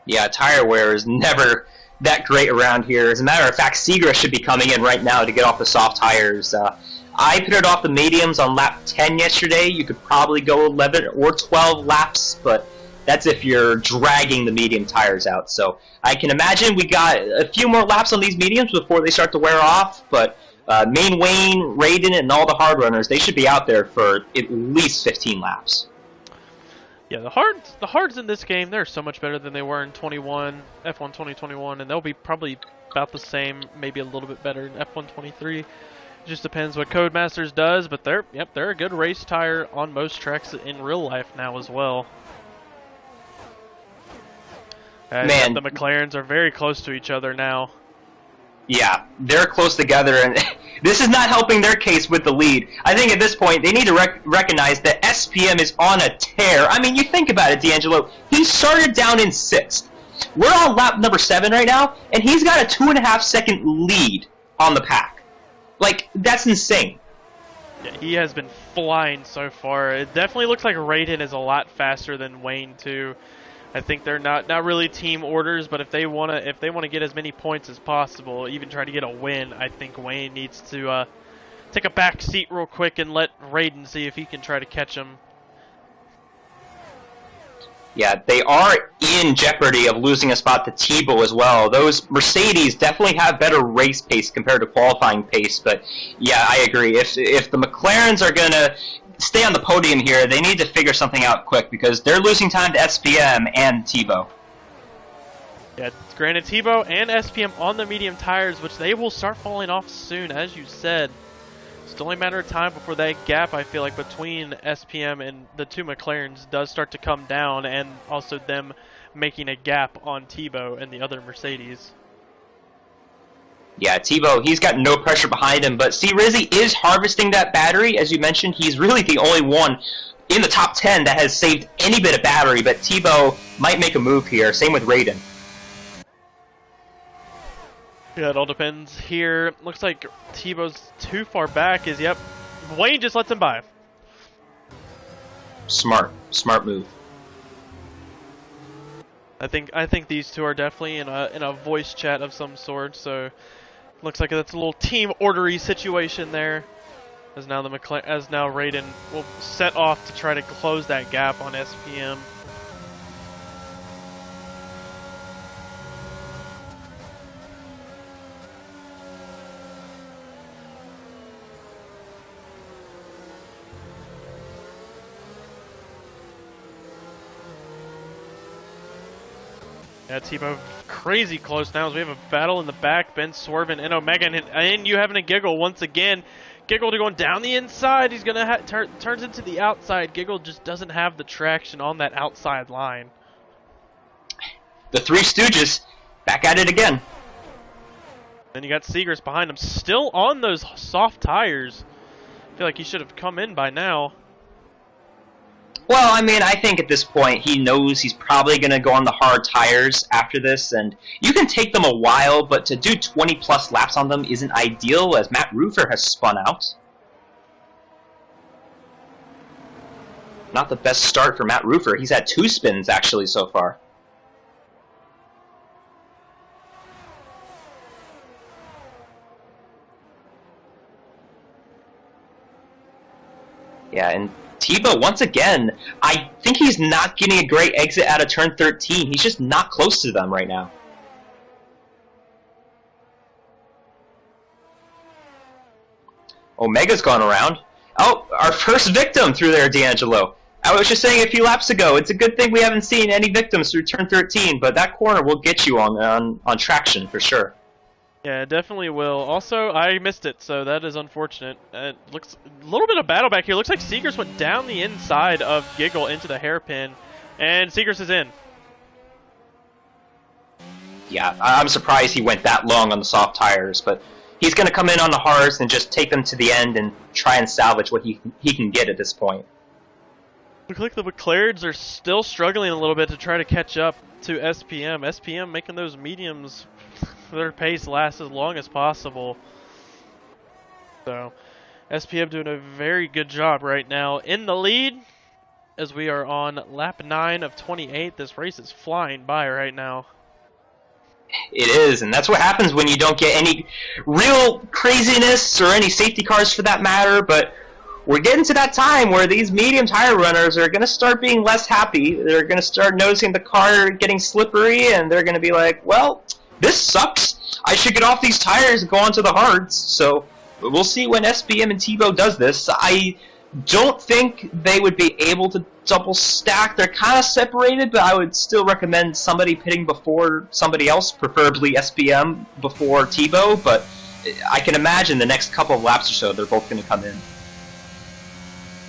Yeah, tire wear is never that great around here. As a matter of fact, Segra should be coming in right now to get off the soft tires. I pitted off the mediums on lap 10 yesterday. You could probably go 11 or 12 laps, but that's if you're dragging the medium tires out. So I can imagine we got a few more laps on these mediums before they start to wear off, but Main Wayne, Raiden, and all the hard runners, they should be out there for at least 15 laps. Yeah, the hards in this game, they're so much better than they were in F1 2021, and they'll be probably about the same, maybe a little bit better in F1 23. Just depends what Codemasters does, but they're a good race tire on most tracks in real life now as well. Man, the McLarens are very close to each other now. Yeah, they're close together, and this is not helping their case with the lead. I think at this point they need to recognize that SPM is on a tear. I mean, you think about it, D'Angelo. He started down in 6th. We're on lap number 7 right now, and he's got a 2.5-second lead on the pack. Like, that's insane. Yeah, he has been flying so far. It definitely looks like Raiden is a lot faster than Wayne too. I think they're not really team orders, but if they wanna get as many points as possible, even try to get a win, I think Wayne needs to take a back seat real quick and let Raiden see if he can try to catch him. Yeah, they are in jeopardy of losing a spot to Tebow as well. Those Mercedes definitely have better race pace compared to qualifying pace, but yeah, I agree. If the McLarens are gonna stay on the podium here, they need to figure something out quick because they're losing time to SPM and Tebow. Yeah, granted, Tebow and SPM on the medium tires, which they will start falling off soon, as you said. It's only a matter of time before that gap, I feel like, between SPM and the two McLarens does start to come down, and also them making a gap on Tebow and the other Mercedes. Yeah, Tebow, he's got no pressure behind him, but see, Rizzy is harvesting that battery. As you mentioned, he's really the only one in the top 10 that has saved any bit of battery, but Tebow might make a move here. Same with Raiden. Yeah, it all depends here. Looks like Tebow's too far back. Yep, Wayne just lets him by. Smart move. I think these two are definitely in a voice chat of some sort. So looks like that's a little team ordery situation there. As now Raiden will set off to try to close that gap on SPM. Yeah, Tebow crazy close now as we have a battle in the back. Ben swerving and Omega, and you having a Giggle once again. Giggle to going down the inside. He's gonna turns into the outside. Giggle just doesn't have the traction on that outside line. The Three Stooges back at it again. Then you got Seegers behind him, still on those soft tires. I feel like he should have come in by now. Well, I mean, I think at this point he knows he's probably going to go on the hard tires after this, and you can take them a while, but to do 20-plus laps on them isn't ideal, as Matt Ruffer has spun out. Not the best start for Matt Ruffer. He's had 2 spins, actually, so far. Yeah, and Tebow, once again, I think he's not getting a great exit out of turn 13. He's just not close to them right now. Omega's gone around. Oh, our first victim through there, D'Angelo. I was just saying a few laps ago, it's a good thing we haven't seen any victims through turn 13, but that corner will get you on traction for sure. Yeah, it definitely will. Also, I missed it, so that is unfortunate. It looks a little bit of battle back here. Looks like Seegers went down the inside of Giggle into the hairpin, and Seegers is in. Yeah, I'm surprised he went that long on the soft tires, but he's going to come in on the hards and just take them to the end and try and salvage what he can get at this point. Looks like the McLarens are still struggling a little bit to try to catch up to SPM. SPM making those mediums their pace last as long as possible. So SPM doing a very good job right now in the lead as we are on lap 9 of 28. This race is flying by right now. It is, and that's what happens when you don't get any real craziness or any safety cars for that matter, but we're getting to that time where these medium tire runners are going to start being less happy. They're going to start noticing the car getting slippery, and they're going to be like, well, this sucks. I should get off these tires and go onto the hards. So we'll see when SPM and Tebow does this. I don't think they would be able to double stack. They're kind of separated, but I would still recommend somebody pitting before somebody else, preferably SPM before Tebow. But I can imagine the next couple of laps or so, they're both going to come in.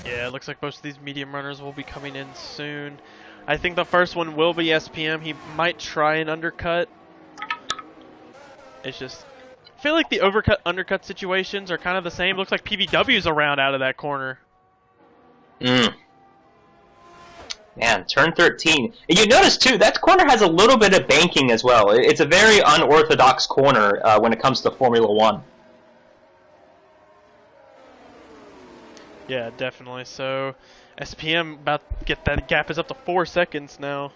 Yeah, it looks like most of these medium runners will be coming in soon. I think the first one will be SPM. He might try and undercut. It's just feel like the overcut undercut situations are kind of the same. Looks like PBW's around out of that corner. Man, turn 13. And you notice too, that corner has a little bit of banking as well. It's a very unorthodox corner when it comes to Formula One. Yeah, definitely. So SPM about to get that gap is up to 4 seconds now.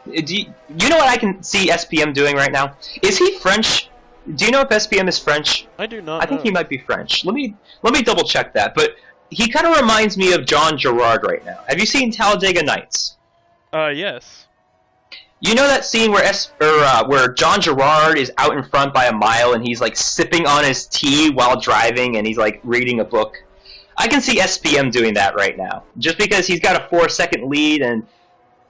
You know what I can see SPM doing right now? Is he French? Do you know if SPM is French? I do not. I think he might be French. Let me double check that. But he kind of reminds me of John Gerard right now. Have you seen Talladega Nights? Yes. You know that scene where John Gerard is out in front by a mile and he's like sipping on his tea while driving and he's like reading a book? I can see SPM doing that right now, just because he's got a 4-second lead, and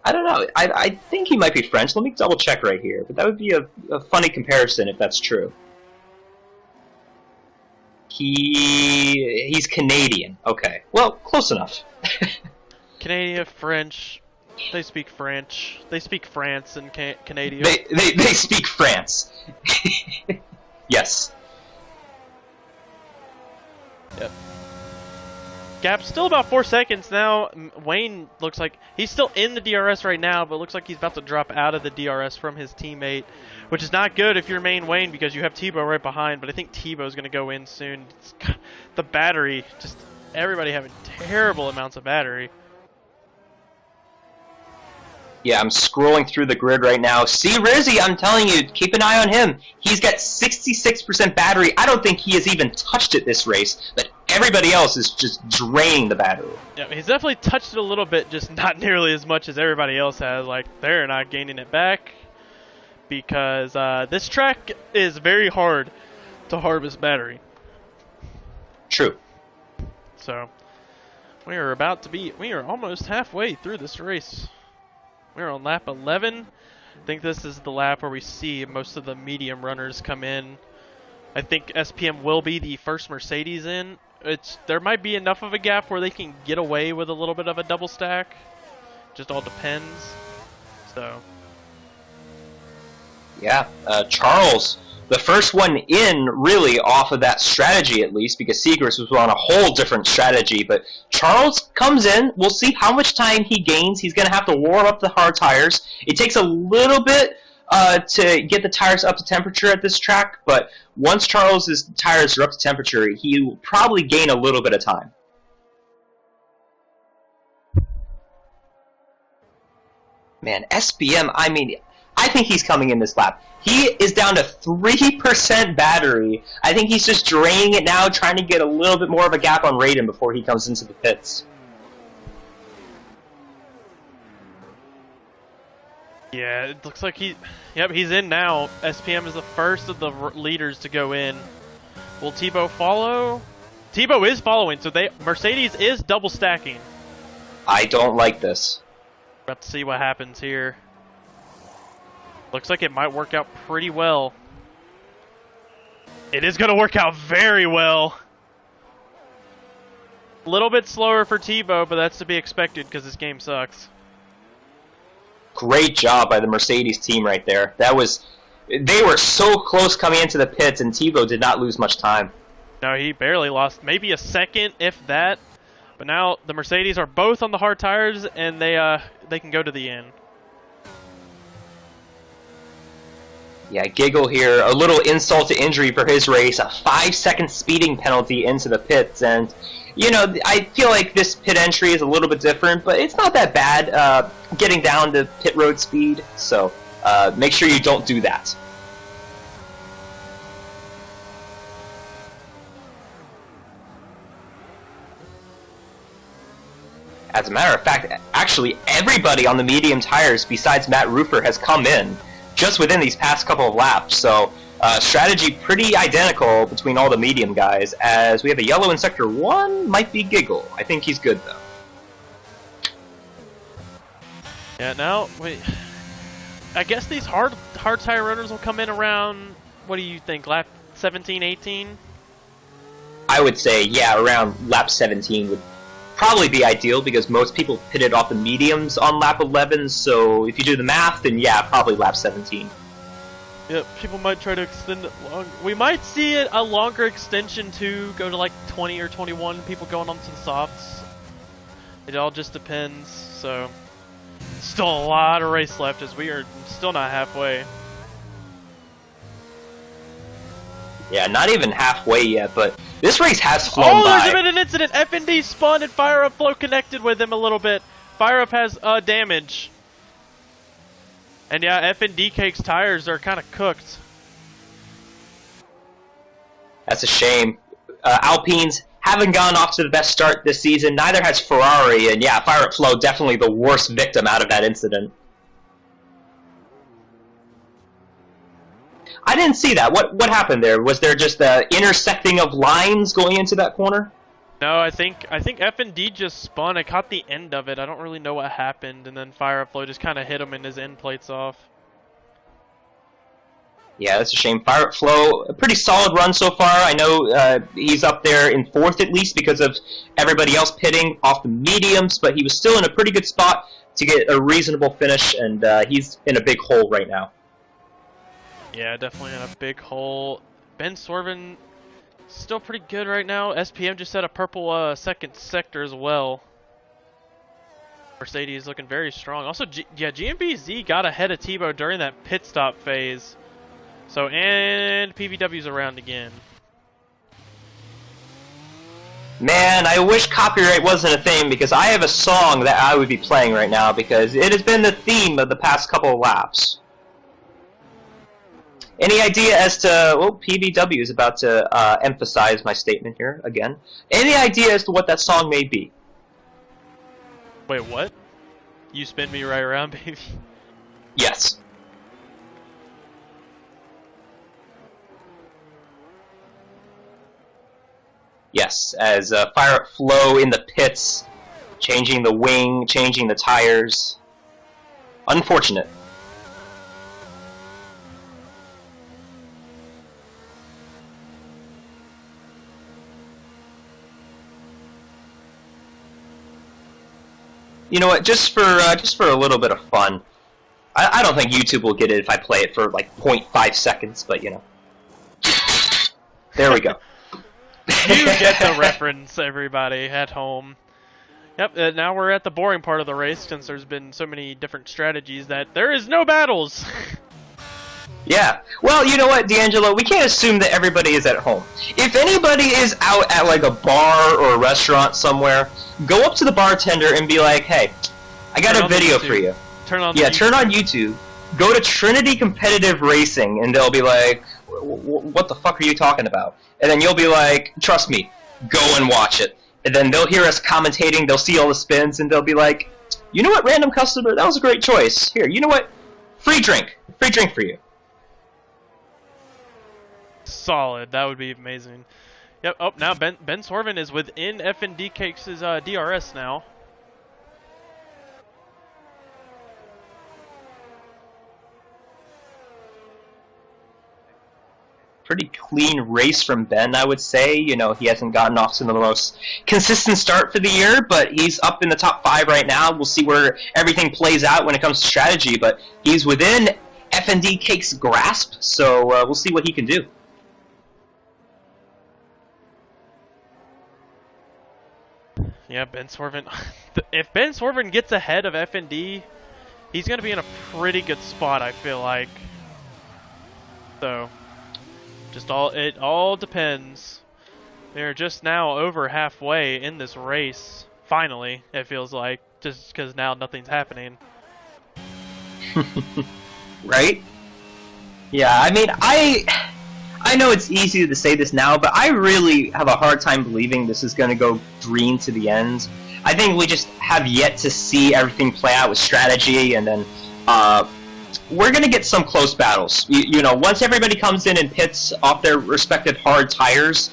I don't know. I think he might be French. Let me double check right here, but that would be a funny comparison if that's true. He's Canadian. Okay, well, close enough. Canadian, French. They speak French. They speak France and Canadian. They speak France. Yes. Yep. Gap still about 4 seconds now. Wayne looks like he's still in the DRS right now, but looks like he's about to drop out of the DRS from his teammate, which is not good if you're main Wayne because you have Tebow right behind, but I think Tebow's going to go in soon. The battery, just everybody having terrible amounts of battery. Yeah, I'm scrolling through the grid right now. See Rizzy, I'm telling you, keep an eye on him. He's got 66% battery. I don't think he has even touched it this race, but everybody else is just draining the battery. Yeah, he's definitely touched it a little bit, just not nearly as much as everybody else has. Like, they're not gaining it back because this track is very hard to harvest battery. True. So, we are almost halfway through this race. We're on lap 11. I think this is the lap where we see most of the medium runners come in. I think SPM will be the first Mercedes in. There might be enough of a gap where they can get away with a little bit of a double stack. Just all depends. So. Yeah, Charles, the first one in, really, off of that strategy at least, because Seacrest was on a whole different strategy, but Charles comes in, we'll see how much time he gains. He's going to have to warm up the hard tires. It takes a little bit to get the tires up to temperature at this track, but once Charles's tires are up to temperature, he will probably gain a little bit of time. Man, SPM, I mean, I think he's coming in this lap. He is down to 3% battery. I think he's just draining it now, trying to get a little bit more of a gap on Raiden before he comes into the pits. Yeah, it looks like he's in now. SPM is the first of the leaders to go in. Will Tebow follow? Tebow is following, so Mercedes is double stacking. I don't like this. We're about to see what happens here. Looks like it might work out pretty well. It is going to work out very well. A little bit slower for Tebow, but that's to be expected because this game sucks. Great job by the Mercedes team right there. They were so close coming into the pits, and Tebow did not lose much time. No, he barely lost. Maybe a second, if that. But now the Mercedes are both on the hard tires, and they can go to the end. Yeah, Giggle here, a little insult to injury for his race, a 5-second speeding penalty into the pits, and, you know, I feel like this pit entry is a little bit different, but it's not that bad getting down to pit road speed, so make sure you don't do that. As a matter of fact, actually everybody on the medium tires besides Matt Rufer has come in just within these past couple of laps, so strategy pretty identical between all the medium guys, as we have a yellow in Sector 1, might be Giggle. I think he's good, though. Yeah, now, wait. I guess these hard tire runners will come in around, what do you think, lap 17, 18? I would say, yeah, around lap 17 would probably be ideal, because most people pitted off the mediums on lap 11, so if you do the math, then yeah, probably lap 17. Yep, people might try to extend it long. We might see it a longer extension to go to like 20 or 21 people going onto the softs. It all just depends. So, still a lot of race left as we are still not halfway. Yeah, not even halfway yet, but this race has flown by. by. There's been an incident. FND spun and Fire Up Flow connected with him a little bit. Fire Up has damage. And yeah, FND Cake's tires are kind of cooked. That's a shame. Alpines haven't gone off to the best start this season. Neither has Ferrari, and yeah, Fire Up Flow definitely the worst victim out of that incident. I didn't see that. What happened there? Was there just the intersecting of lines going into that corner? No, I think FND just spun. I caught the end of it. I don't really know what happened, and then Fire Up Flow just kind of hit him and his end plates off. Yeah, that's a shame. Fire Up Flow, a pretty solid run so far. I know he's up there in 4th at least because of everybody else pitting off the mediums, but he was still in a pretty good spot to get a reasonable finish, and he's in a big hole right now. Yeah, definitely in a big hole. Ben Swerven still pretty good right now. SPM just had a purple second sector as well. Mercedes looking very strong. Also, GMBZ got ahead of Tebow during that pit stop phase. So, and PVW's around again. Man, I wish copyright wasn't a thing because I have a song that I would be playing right now because it has been the theme of the past couple of laps. Any idea as to, well, PVW is about to emphasize my statement here again. Any idea as to what that song may be? Wait, what? You spin me right around, baby? Yes. Yes, as Fire Up Flow in the pits, changing the wing, changing the tires. Unfortunate. You know what? Just for a little bit of fun, I don't think YouTube will get it if I play it for like 0.5 seconds. But you know, there we go. You get the reference, everybody at home. Yep. Now we're at the boring part of the race since there's been so many different strategies that there is no battles. Yeah. Well, you know what, D'Angelo? We can't assume that everybody is at home. If anybody is out at like a bar or a restaurant somewhere, go up to the bartender and be like, "Hey, I got a video for you." Turn on YouTube. Go to Trinity Competitive Racing, and they'll be like, "What the fuck are you talking about?" And then you'll be like, "Trust me, go and watch it." And then they'll hear us commentating. They'll see all the spins, and they'll be like, "You know what, random customer? That was a great choice. Here, you know what? Free drink for you." Solid. That would be amazing. Yep. Oh, now Ben Swerven is within F&D Cakes' DRS now. Pretty clean race from Ben, I would say. You know, he hasn't gotten off to the most consistent start for the year, but he's up in the top 5 right now. We'll see where everything plays out when it comes to strategy, but he's within F&D Cake's grasp, so we'll see what he can do. Yeah, Ben Swerven. If Ben Swerven gets ahead of FND, he's going to be in a pretty good spot, I feel like. So, it all depends. They're just now over halfway in this race. Finally, it feels like, just because now nothing's happening. Right? Yeah, I mean, I know it's easy to say this now, but I really have a hard time believing this is going to go green to the end. I think we just have yet to see everything play out with strategy, and then we're going to get some close battles. You know, once everybody comes in and pits off their respective hard tires,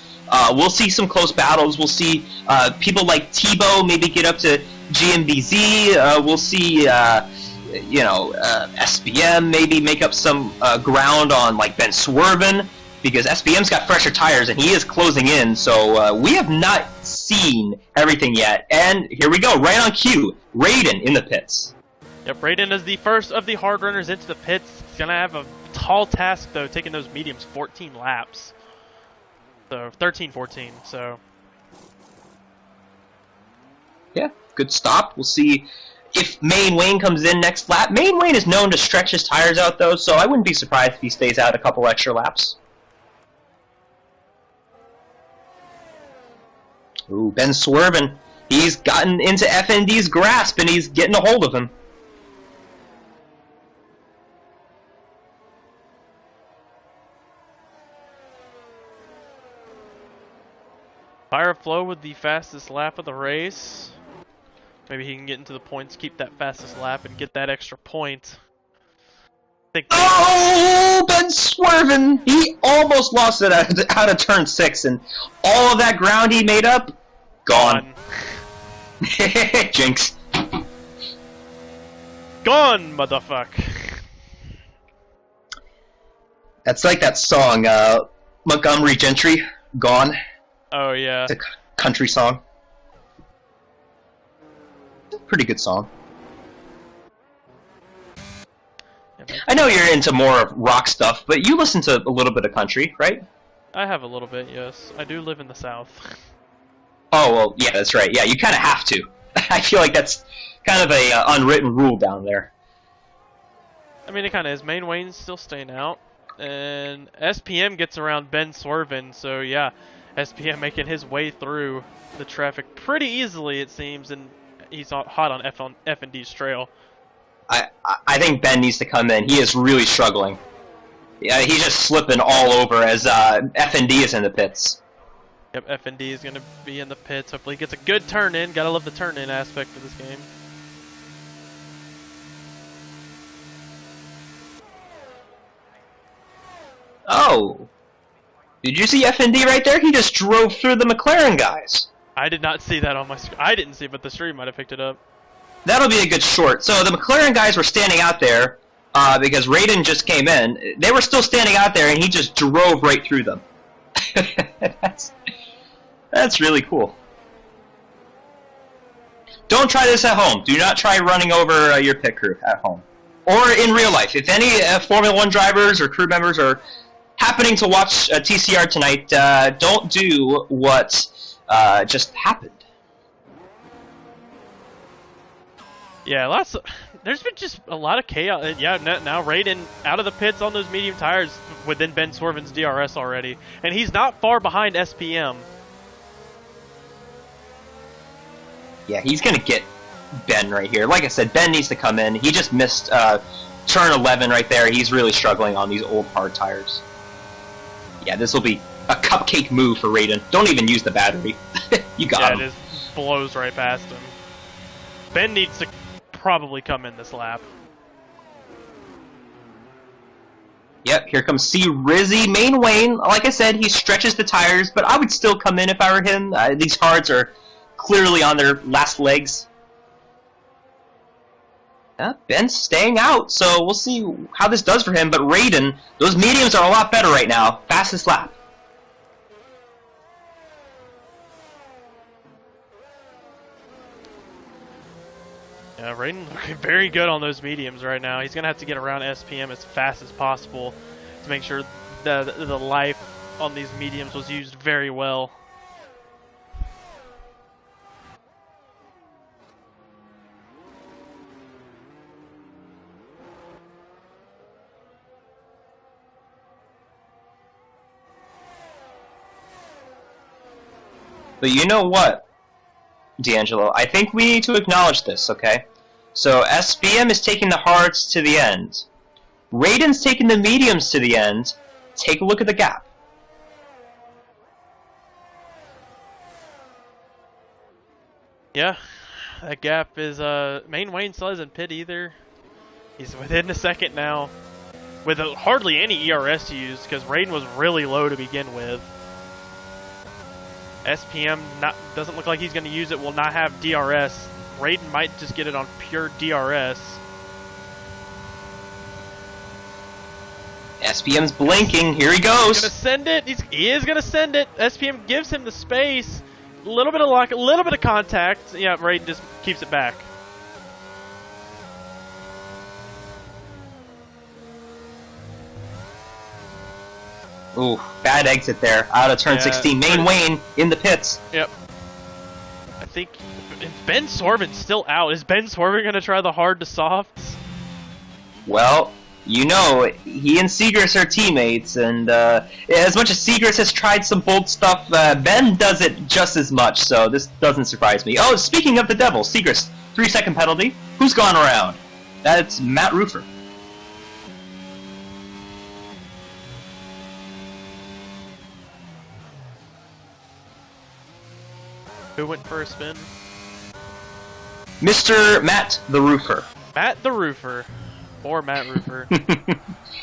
we'll see some close battles. We'll see people like Tebow maybe get up to GMBZ. We'll see, you know, SPM maybe make up some ground on like Ben Swerven, because SPM's got fresher tires and he is closing in, so we have not seen everything yet. And here we go, right on cue, Raiden in the pits. Yep, Raiden is the first of the hard runners into the pits. He's going to have a tall task, though, taking those mediums 14 laps. So 13, 14. So yeah, good stop. We'll see if Main Wayne comes in next lap. Main Wayne is known to stretch his tires out, though, so I wouldn't be surprised if he stays out a couple extra laps. Ooh, Ben swerving. He's gotten into FND's grasp, and he's getting a hold of him. Fire Flow with the fastest lap of the race. Maybe he can get into the points, keep that fastest lap, and get that extra point. Oh, Ben swerving! He almost lost it out of turn 6, and all of that ground he made up, gone. Jinx. Gone, motherfuck. That's like that song, Montgomery Gentry, Gone. Oh, yeah. It's a country song. Pretty good song. I know you're into more of rock stuff, but you listen to a little bit of country, right? I have a little bit, yes. I do live in the South. Oh, well, yeah, that's right. Yeah, you kind of have to. I feel like that's kind of a unwritten rule down there. I mean, it kind of is. Main Wayne's still staying out. And SPM gets around Ben swerving, so yeah. SPM making his way through the traffic pretty easily, it seems, and he's hot on F&D's trail. I think Ben needs to come in. He is really struggling. Yeah, he's just slipping all over as F&D is in the pits. Yep, F&D is going to be in the pits. Hopefully he gets a good turn in. Gotta love the turn in aspect of this game. Oh. Did you see F&D right there? He just drove through the McLaren guys. I did not see that on my screen. I didn't see it, but the stream might have picked it up. That'll be a good short. So the McLaren guys were standing out there because Raiden just came in. They were still standing out there, and he just drove right through them. That's really cool. Don't try this at home. Do not try running over your pit crew at home. Or in real life. If any Formula 1 drivers or crew members are happening to watch TCR tonight, don't do what just happened. Yeah, there's been just a lot of chaos. Yeah, now Raiden out of the pits on those medium tires within Ben Swervin's DRS already. And he's not far behind SPM. Yeah, he's going to get Ben right here. Like I said, Ben needs to come in. He just missed turn 11 right there. He's really struggling on these old hard tires. Yeah, this will be a cupcake move for Raiden. Don't even use the battery. You got him. Yeah, it just blows right past him. Ben needs to probably come in this lap. Yep, here comes C. Rizzy. Main Wayne, like I said, he stretches the tires, but I would still come in if I were him. These hards are clearly on their last legs. Ben's staying out, so we'll see how this does for him. But Raiden, those mediums are a lot better right now. Fastest lap. Yeah, Raiden looking very good on those mediums right now. He's going to have to get around SPM as fast as possible to make sure the life on these mediums was used very well. But you know what, D'Angelo? I think we need to acknowledge this, okay? So SBM is taking the hards to the end. Raiden's taking the mediums to the end. Take a look at the gap. Yeah, that gap is, Main Wayne still isn't pit either. He's within a second now. With hardly any ERS used, because Raiden was really low to begin with. SPM doesn't look like he's going to use it, will not have DRS. Raiden might just get it on pure DRS. SPM's blinking. Here he goes. He's going to send it. He is going to send it. SPM gives him the space. A little bit of luck, a little bit of contact. Yeah, Raiden just keeps it back. Ooh, bad exit there. Out of turn Yeah, 16. Main Wayne in the pits. Yep. I think Ben Swerven's still out. Is Ben Swerven going to try the hard to softs? Well, you know, he and Seagrass are teammates, and as much as Seagrass has tried some bold stuff, Ben does it just as much, so this doesn't surprise me. Oh, speaking of the devil, Seagrass, 3-second penalty. Who's gone around? That's Matt Roofer. Who went for a spin? Mr. Matt the Roofer. Matt the Roofer. Or Matt Roofer.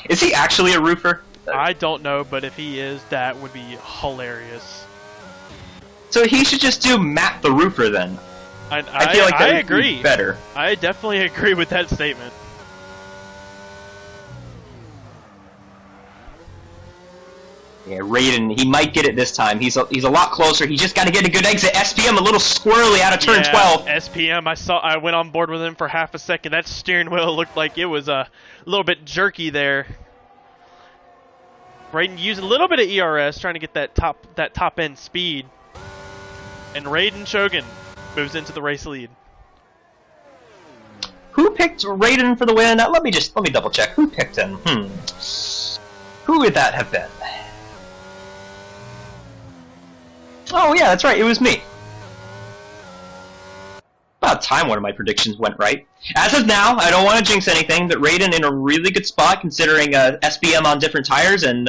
Is he actually a roofer? I don't know, but if he is, that would be hilarious. So he should just do Matt the Roofer then. I feel like that I would agree. be better. I definitely agree with that statement. Yeah, Raiden, he might get it this time. He's a lot closer. He just got to get a good exit. SPM a little squirrely out of turn 12. SPM, I went on board with him for half a second. That steering wheel looked like it was a little bit jerky there. Raiden used a little bit of ERS trying to get that top end speed. And Raiden Shogun moves into the race lead. Who picked Raiden for the win? Let me double check. Who picked him? Who would that have been? Oh yeah, that's right, it was me. About time one of my predictions went right. As of now, I don't want to jinx anything, but Raiden in a really good spot considering SBM on different tires and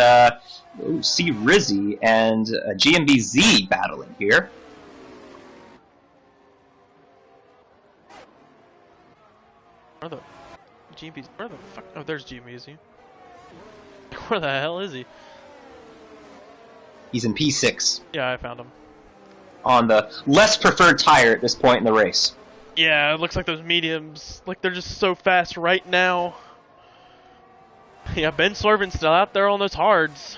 C Rizzy and GMBZ battling here. Where the fuck? Oh, there's GMBZ. Where the hell is he? He's in P6. Yeah, I found him. On the less preferred tire at this point in the race. Yeah, it looks like those mediums, like they're just so fast right now. Yeah, Ben Swerven's still out there on those hards.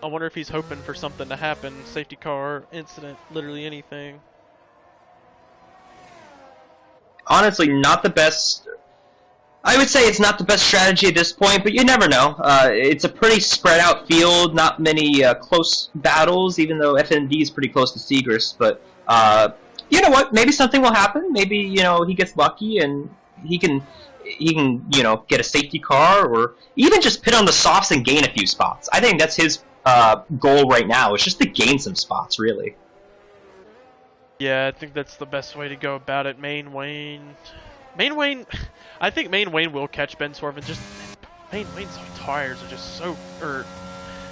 I wonder if he's hoping for something to happen. Safety car, incident, literally anything. Honestly, not the best. I would say it's not the best strategy at this point, but you never know. It's a pretty spread out field, not many close battles, even though FND is pretty close to Seagrass. But you know what? Maybe something will happen. Maybe he gets lucky and he can get a safety car or even just pit on the softs and gain a few spots. I think that's his goal right now. Is just to gain some spots, really. Yeah, I think that's the best way to go about it. Main Wayne, I think Main Wayne will catch Ben Swerven. Just Main Wayne's tires are just so,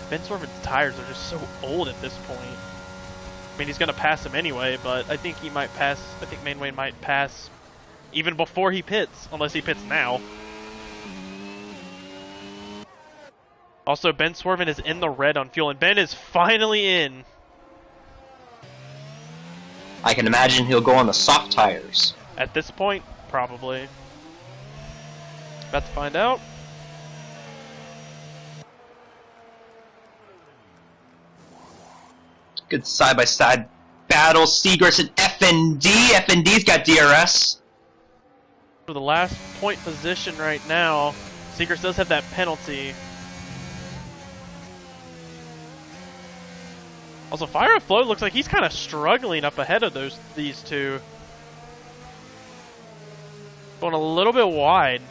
Ben Swerven's tires are just so old at this point. I mean, he's gonna pass him anyway, but I think he might pass. I think Main Wayne might pass even before he pits, unless he pits now. Also, Ben Swerven is in the red on fuel, and Ben is finally in. I can imagine he'll go on the soft tires. At this point, probably. About to find out. Good side-by-side battle. Seagrass and FND. FND's got DRS. For the last point position right now, Seagrass does have that penalty. Also, Fire and Flow looks like he's kind of struggling up ahead of these two. Going a little bit wide.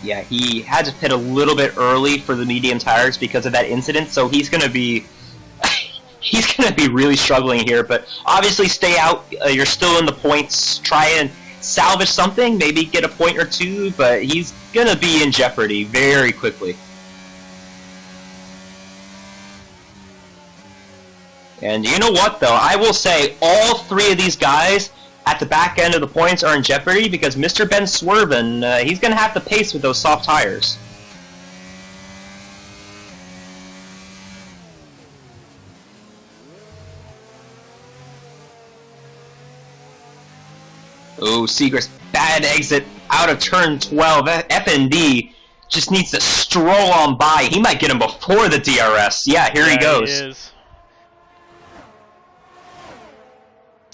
Yeah, he had to pit a little bit early for the medium tires because of that incident, so he's gonna be really struggling here. But obviously, stay out. You're still in the points. Try and salvage something, maybe get a point or two. But he's gonna be in jeopardy very quickly. And you know what, though? I will say all three of these guys at the back end of the points are in jeopardy because Mr. Ben Swerven, he's going to have to pace with those soft tires. Oh, Seagrass, bad exit out of turn 12. FND just needs to stroll on by. He might get him before the DRS. Yeah, here he goes. He is.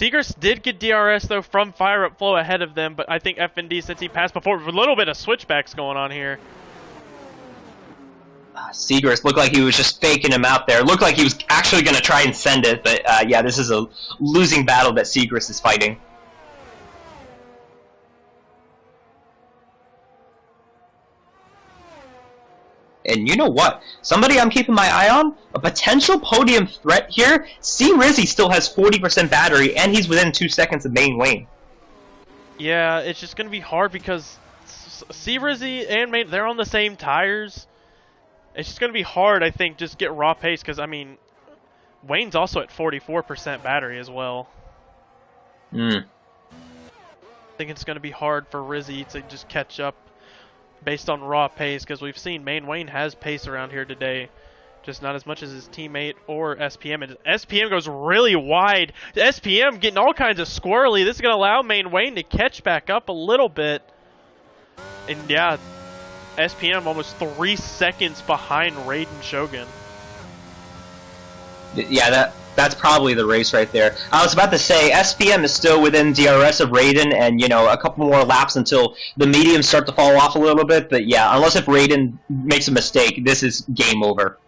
Seagrass did get DRS though from Fire Up Flow ahead of them, but I think FND, since he passed before, a little bit of switchbacks going on here. Seagrass looked like he was just faking him out there. Looked like he was actually going to try and send it, but yeah, this is a losing battle that Seagrass is fighting. And you know what? Somebody I'm keeping my eye on? A potential podium threat here? C-Rizzy still has 40% battery, and he's within 2 seconds of main lane. Yeah, it's just going to be hard because C-Rizzy and Main, they're on the same tires. It's just going to be hard, I think, just get raw pace, because, I mean, Wayne's also at 44% battery as well. I think it's going to be hard for Rizzy to just catch up based on raw pace, because we've seen Main Wayne has pace around here today, just not as much as his teammate or SPM. And SPM goes really wide. SPM getting all kinds of squirrely. This is going to allow Main Wayne to catch back up a little bit. And yeah, SPM almost 3 seconds behind Raiden Shogun. Yeah, that's probably the race right there. I was about to say, SPM is still within DRS of Raiden, and, you know, a couple more laps until the mediums start to fall off a little bit, but yeah, unless if Raiden makes a mistake, this is game over.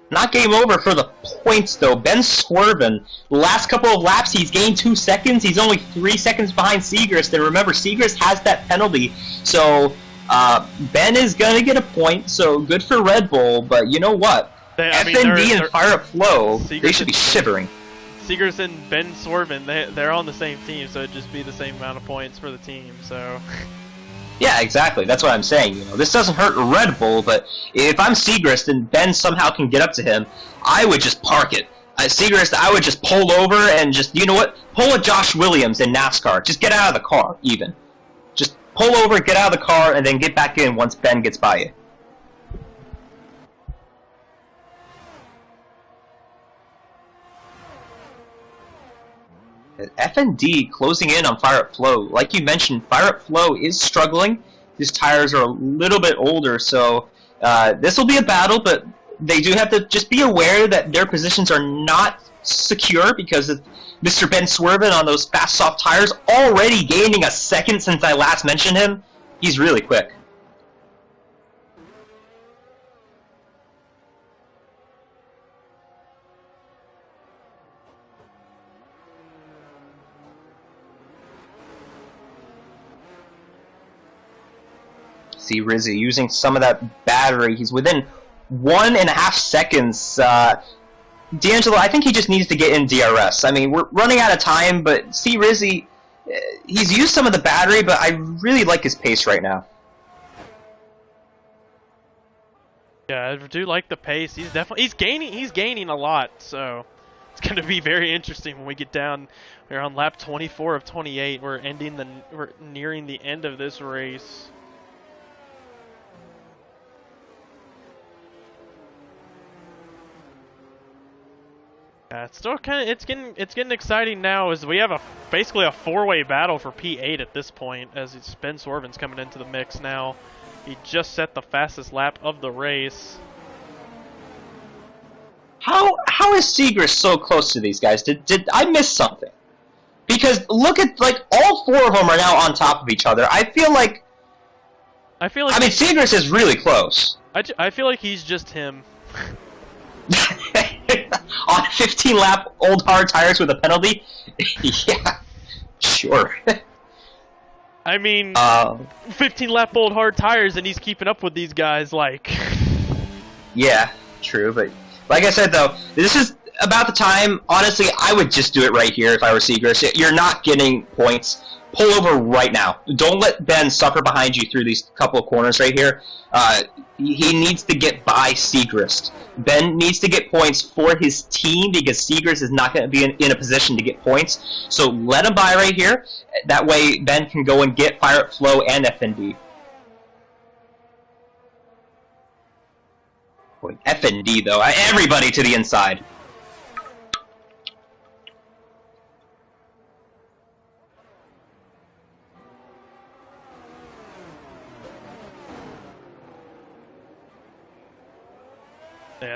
Not game over for the points, though. Ben swerving. The last couple of laps, he's gained 2 seconds. He's only 3 seconds behind Seagrass. And remember, Seagrass has that penalty. So, Ben is going to get a point. So, good for Red Bull. But you know what? FND and Fire Up Flow, they should be shivering. Seagrass and Ben swerving, they're on the same team. So, it'd just be the same amount of points for the team. So... Yeah, exactly. That's what I'm saying. You know, this doesn't hurt Red Bull, but if I'm Seagrass and Ben somehow can get up to him, I would just park it. Seagrass, I would just pull over and just, you know what? Pull a Josh Williams in NASCAR. Just get out of the car, even. Just pull over, get out of the car, and then get back in once Ben gets by you. FND closing in on Fire Up Flow. Like you mentioned, Fire Up Flow is struggling. His tires are a little bit older, so this will be a battle, but they do have to just be aware that their positions are not secure because of Mr. Ben swerving on those fast soft tires, already gaining a second since I last mentioned him. He's really quick. See Rizzy using some of that battery. He's within 1.5 seconds. D'Angelo, I think he just needs to get in DRS. I mean, we're running out of time, but see Rizzy, he's used some of the battery, but I really like his pace right now. Yeah, I do like the pace. He's gaining a lot, so it's going to be very interesting when we get down. We're on lap 24 of 28. We're nearing the end of this race. Yeah, it's still it's getting exciting now as we have basically a 4-way battle for P8 at this point as Ben Swervin's coming into the mix now. He just set the fastest lap of the race. How is Seagrass so close to these guys? Did I miss something? Because look at, like, all 4 of them are now on top of each other. I mean, Seagrass is really close. I feel like he's just him. On 15-lap old hard tires with a penalty? Yeah, sure. I mean, 15-lap old hard tires and he's keeping up with these guys, like... Yeah, true, but like I said, though, this is about the time, honestly, I would just do it right here if I were Seagrass. You're not getting points. Pull over right now. Don't let Ben suffer behind you through these couple of corners right here. He needs to get by Seagrass. Ben needs to get points for his team because Seagrass is not going to be in a position to get points. So let him by right here. That way Ben can go and get Fire Up Flow and FND. Boy, FND though. Everybody to the inside.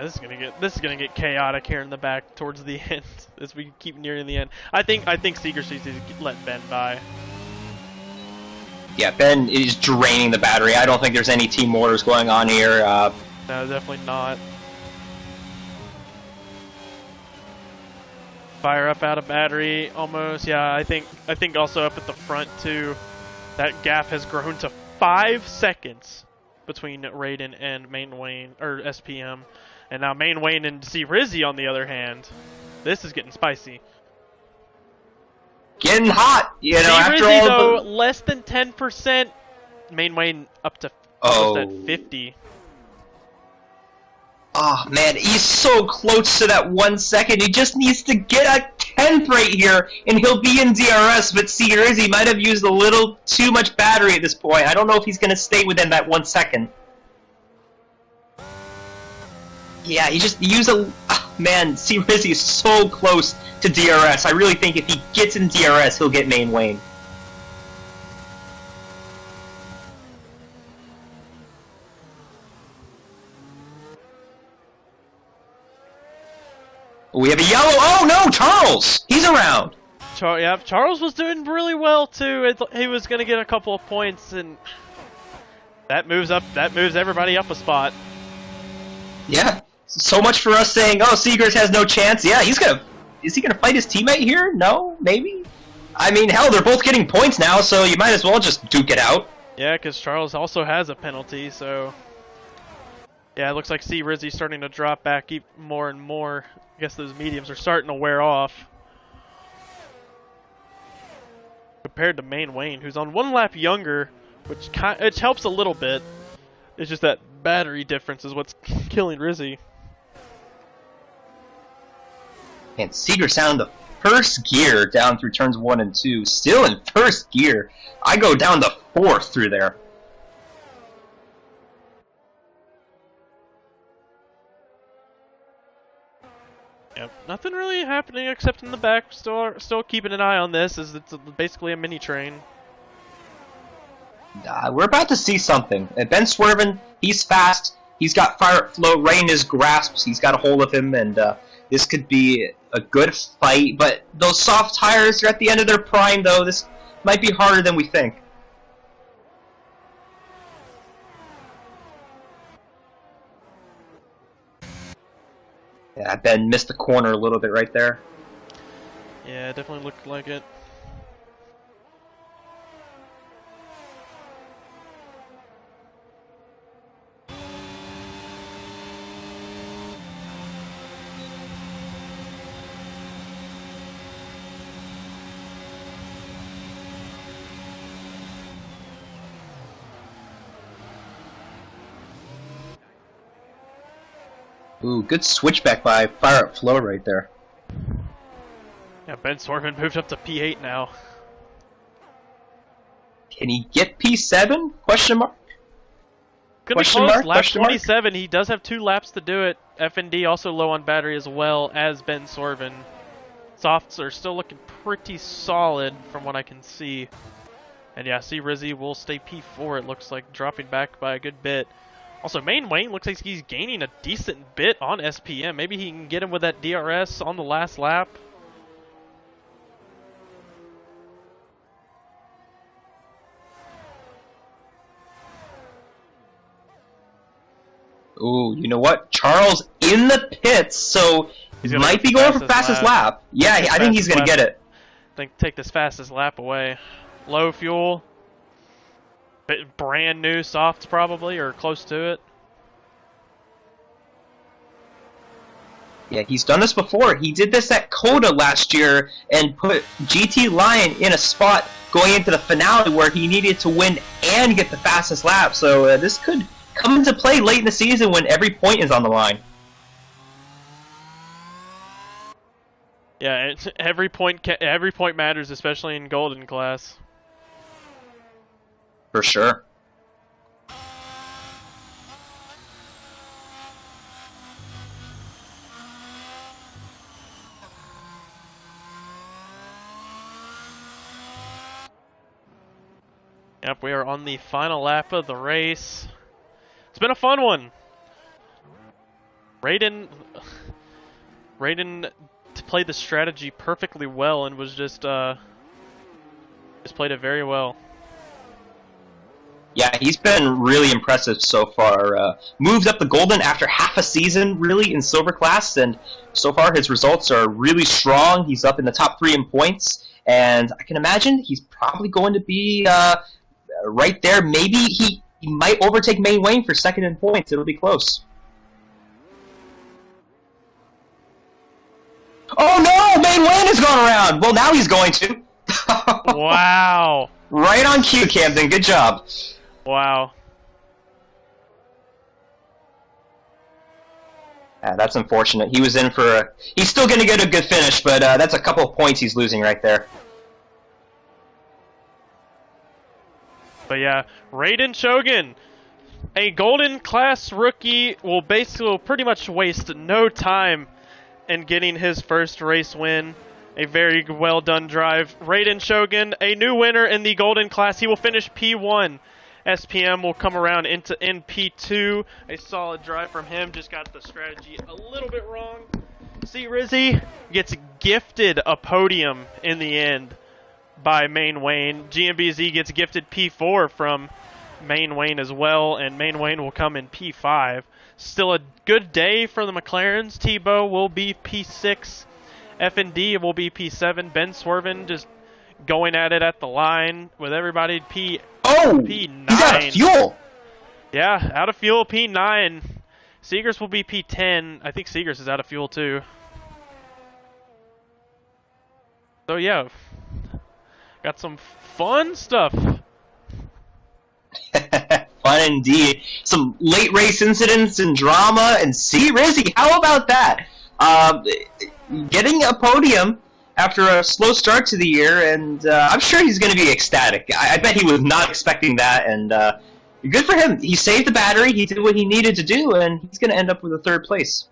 Yeah, this is gonna get chaotic here in the back towards the end as we keep nearing the end. I think Seeger needs to let Ben by. Yeah, Ben is draining the battery. I don't think there's any team orders going on here. No, definitely not. Fire up out of battery almost. Yeah, I think also up at the front too. That gap has grown to 5 seconds between Raiden and Main Wayne or SPM, and now Main Wayne and C Rizzy on the other hand. This is getting spicy. Getting hot, you know. After Rizzy, all though, the... less than 10%. Main Wayne up to Oh. almost at 50. Oh man, he's so close to that 1 second. He just needs to get a 10th right here, and he'll be in DRS. But see, he might have used a little too much battery at this point. I don't know if he's going to stay within that 1 second. Yeah, he just used a... Oh, man, see, Rizzy is so close to DRS. I really think if he gets in DRS, he'll get Main Wayne. We have a yellow. Oh no, Charles! He's around. Yeah, Charles was doing really well too. He was gonna get a couple of points, and that moves everybody up a spot. Yeah, so much for us saying, "Oh, Seegers has no chance." Yeah, he's gonna. Is he gonna fight his teammate here? No, maybe. I mean, hell, they're both getting points now, so you might as well just duke it out. Yeah, because Charles also has a penalty, so yeah, it looks like C Rizzy's starting to drop back more and more. I guess those mediums are starting to wear off. Compared to Main Wayne, who's on 1 lap younger, which helps a little bit. It's just that battery difference is what's killing Rizzy. And Seeger sound the first gear down through turns 1 and 2. Still in first gear. I go down to 4th through there. Yep, nothing really happening except in the back. Still keeping an eye on this, as it's basically a mini train. We're about to see something. Ben Swervin, he's fast. He's got fire flow right in his grasp. He's got a hold of him, and this could be a good fight. But those soft tires are at the end of their prime, though. This might be harder than we think. Yeah, Ben missed the corner a little bit right there. Yeah, it definitely looked like it. Ooh, good switchback by Fire Up Flow right there. Yeah, Ben Swervin moved up to P8 now. Can he get P7? Question mark? Could be close. Lap 27. He does have 2 laps to do it. FND also low on battery as well as Ben Swervin. Softs are still looking pretty solid from what I can see. And yeah, C Rizzy will stay P4, it looks like, dropping back by a good bit. Also, Main Wayne looks like he's gaining a decent bit on SPM. Maybe he can get him with that DRS on the last lap. Ooh, you know what? Charles in the pits, so he might be going for fastest lap. Yeah, I think he's going to get it. I think take this fastest lap away. Low fuel. Brand new softs probably, or close to it. Yeah, he's done this before. He did this at Coda last year and put GT Lion in a spot going into the finale where he needed to win and get the fastest lap. So this could come into play late in the season when every point is on the line. Yeah, every point matters, especially in Golden class. For sure. Yep, we are on the final lap of the race. It's been a fun one. Raiden, Raiden played the strategy perfectly well and was just played it very well. Yeah, he's been really impressive so far. Moved up the Golden after half a season, really, in Silver Class, and so far his results are really strong. He's up in the top 3 in points, and I can imagine he's probably going to be right there. Maybe he might overtake Main Wayne for second in points. It'll be close. Oh no! Main Wayne has gone around! Well, now he's going to. Wow. Right on cue, Camden. Good job. Wow. That's unfortunate. He was in for a... He's still going to get a good finish, but that's a couple of points he's losing right there. But yeah, Raiden Shogun, a Golden Class rookie, will pretty much waste no time in getting his first race win. A very well done drive. Raiden Shogun, a new winner in the Golden Class. He will finish P1. SPM will come around into P2. A solid drive from him. Just got the strategy a little bit wrong. See, Rizzy gets gifted a podium in the end by Main Wayne. GMBZ gets gifted P4 from Main Wayne as well, and Main Wayne will come in P5. Still a good day for the McLarens. Tebow will be P6. F&D will be P7. Ben Swervin just going at it at the line with everybody P9. He's out of fuel! Yeah, out of fuel, P9. Seegers will be P10. I think Seegers is out of fuel too. So yeah, got some fun stuff. Fun indeed. Some late race incidents and drama, and see, Rizzy, how about that? Getting a podium after a slow start to the year, and I'm sure he's going to be ecstatic. I bet he was not expecting that, and good for him. He saved the battery, he did what he needed to do, and he's going to end up with a 3rd place.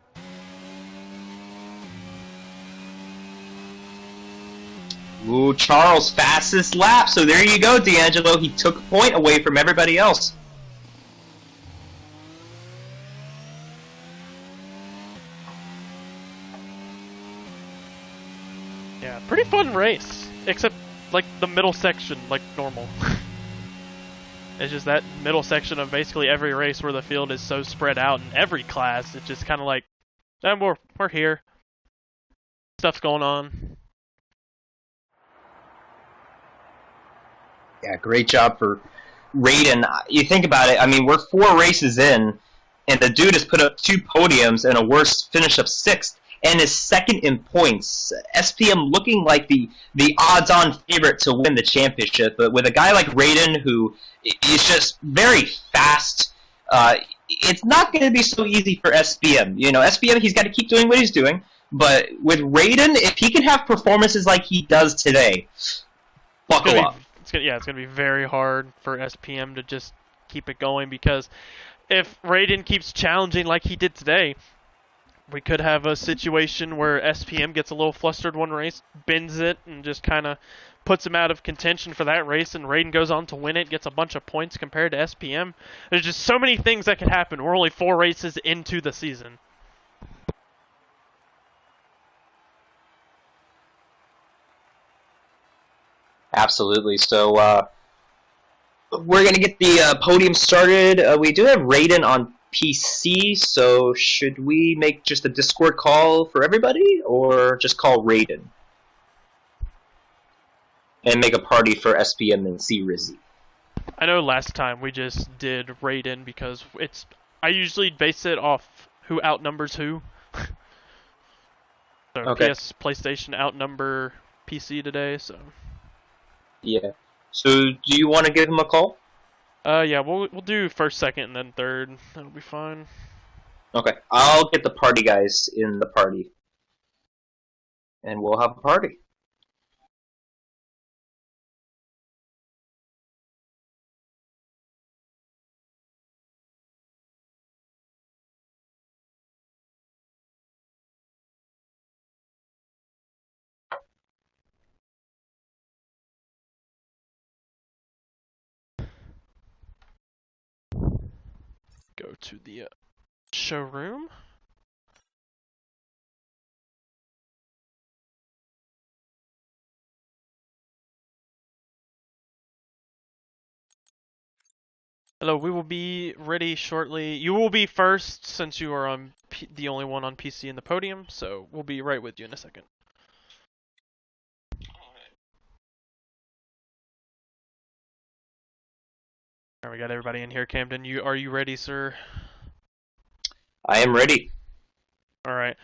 Ooh, Charles, fastest lap, so there you go, D'Angelo. He took a point away from everybody else. Yeah, pretty fun race, except like the middle section, like normal. It's just that middle section of basically every race where the field is so spread out in every class. It's just kind of like, we're here. Stuff's going on. Yeah, great job for Raiden. You think about it, I mean, we're 4 races in, and the dude has put up 2 podiums and a worst finish of 6th, and is 2nd in points. SPM looking like the odds-on favorite to win the championship, but with a guy like Raiden who is just very fast, it's not going to be so easy for SPM. You know, SPM, he's got to keep doing what he's doing, but with Raiden, if he can have performances like he does today, buckle up. It's gonna be very hard for SPM to just keep it going, because if Raiden keeps challenging like he did today, we could have a situation where SPM gets a little flustered one race, bends it, and just kind of puts him out of contention for that race, and Raiden goes on to win it, gets a bunch of points compared to SPM. There's just so many things that could happen. We're only 4 races into the season. Absolutely. So we're going to get the podium started. We do have Raiden on PC, so should we make just a Discord call for everybody, or just call Raiden? And make a party for SPM and C Rizzy. I know last time we just did Raiden because I usually base it off who outnumbers who. So Okay. PlayStation outnumber PC today, so. Yeah. So do you want to give him a call? Yeah, we'll do 1st, 2nd, and then 3rd. That'll be fine. Okay. I'll get the party guys in the party. And we'll have a party. Go to the showroom. Hello, we will be ready shortly. You will be first since you are the only one on PC in the podium, so we'll be right with you in a second. Alright, we got everybody in here. Camden, are you ready, sir? I am ready. All right.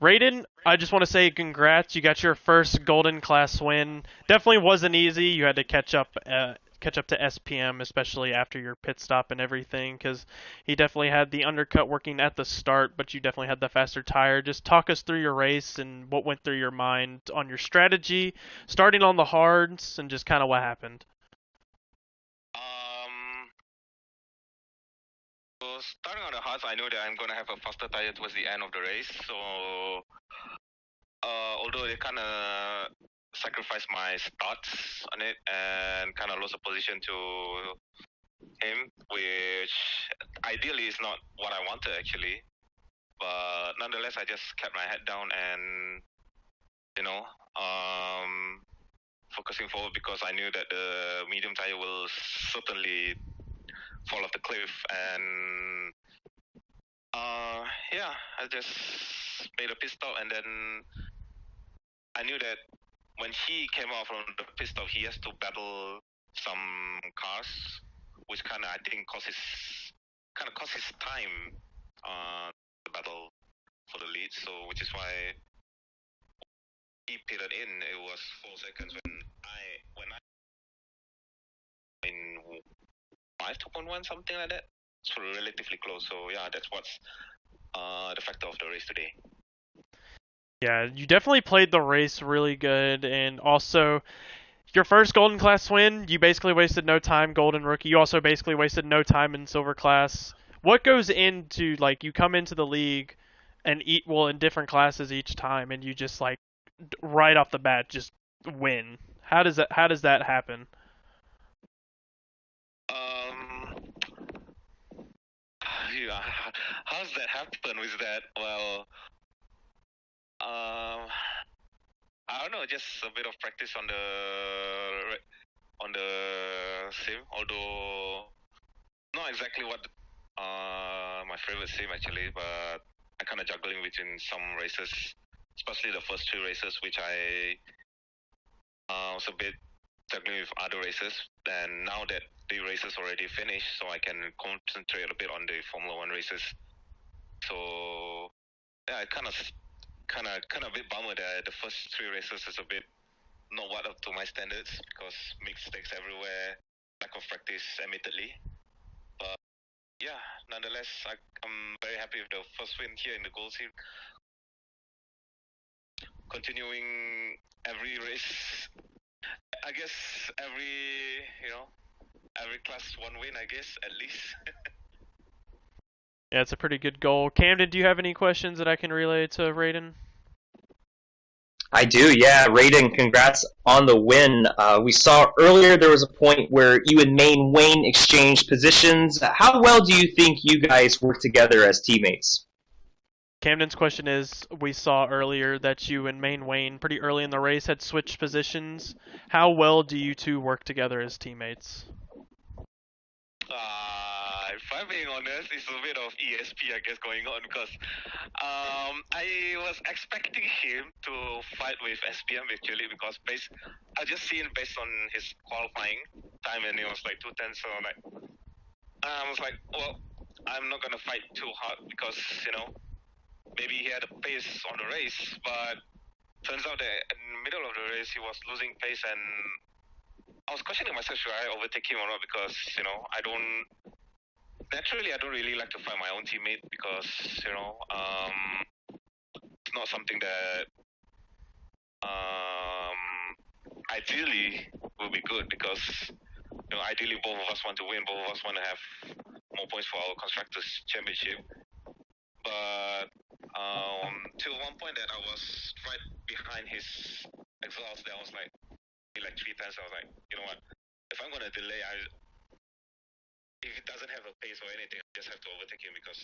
Raiden, I just want to say congrats. You got your first Golden Class win. Definitely wasn't easy. You had to catch up to SPM, especially after your pit stop and everything, because he definitely had the undercut working at the start, but you definitely had the faster tire. Just talk us through your race and what went through your mind on your strategy, starting on the hards, and just kind of what happened. So starting on the hards, I know that I'm gonna have a faster tire towards the end of the race. So although they kind of sacrificed my starts on it and kind of lost a position to him, which ideally is not what I wanted actually. But nonetheless, I just kept my head down and you know focusing forward because I knew that the medium tire will certainly fall off the cliff and yeah, I just made a pit stop, and then I knew that when he came out from the pit stop, he has to battle some cars, which kind of I think cost his time the battle for the lead. So which is why he pitted in. It was 4 seconds when I in 5.1 something like that. So relatively close. So yeah, that's what's the factor of the race today. Yeah, you definitely played the race really good, and also your first Golden Class win, you basically wasted no time, Golden Rookie. You also basically wasted no time in Silver Class. What goes into, like, you come into the league and eat, well, in different classes each time, and you just, like, right off the bat, just win? How does that happen? Um, yeah, how's that happen with that? Well, I don't know, just a bit of practice on the sim. Although not exactly what my favorite sim actually, but I kind of juggling between some races, especially the first two races, which I was a bit juggling with other races. And now that the races already finished, so I can concentrate a bit on the Formula One races. So yeah, I kind of a bit bummed that the first three races is a bit not what up to my standards because mistakes everywhere, lack of practice, admittedly. But yeah, nonetheless, I'm very happy with the first win here in the Gold Seal. Continuing every race, I guess every class one win, I guess at least. Yeah, it's a pretty good goal. Camden, do you have any questions that I can relay to Raiden? I do, yeah. Raiden, congrats on the win. We saw earlier there was a point where you and Main Wayne exchanged positions. How well do you think you guys work together as teammates? Camden's question is, we saw earlier that you and Main Wayne pretty early in the race had switched positions. How well do you two work together as teammates? If I'm being honest, it's a bit of ESP, I guess, going on because I was expecting him to fight with SPM actually because I just seen based on his qualifying time and it was like 2:10, so I was like, well, I'm not gonna fight too hard because maybe he had a pace on the race, but turns out that in the middle of the race he was losing pace and I was questioning myself, should I overtake him or not? Because naturally I don't really like to fight my own teammate because it's not something that ideally will be good because ideally both of us want to win, both of us want to have more points for our constructors championship. But till one point that I was right behind his exhaust, that was like 3 times. I was like, you know what? If I'm gonna delay, if it doesn't have a pace or anything, I just have to overtake him because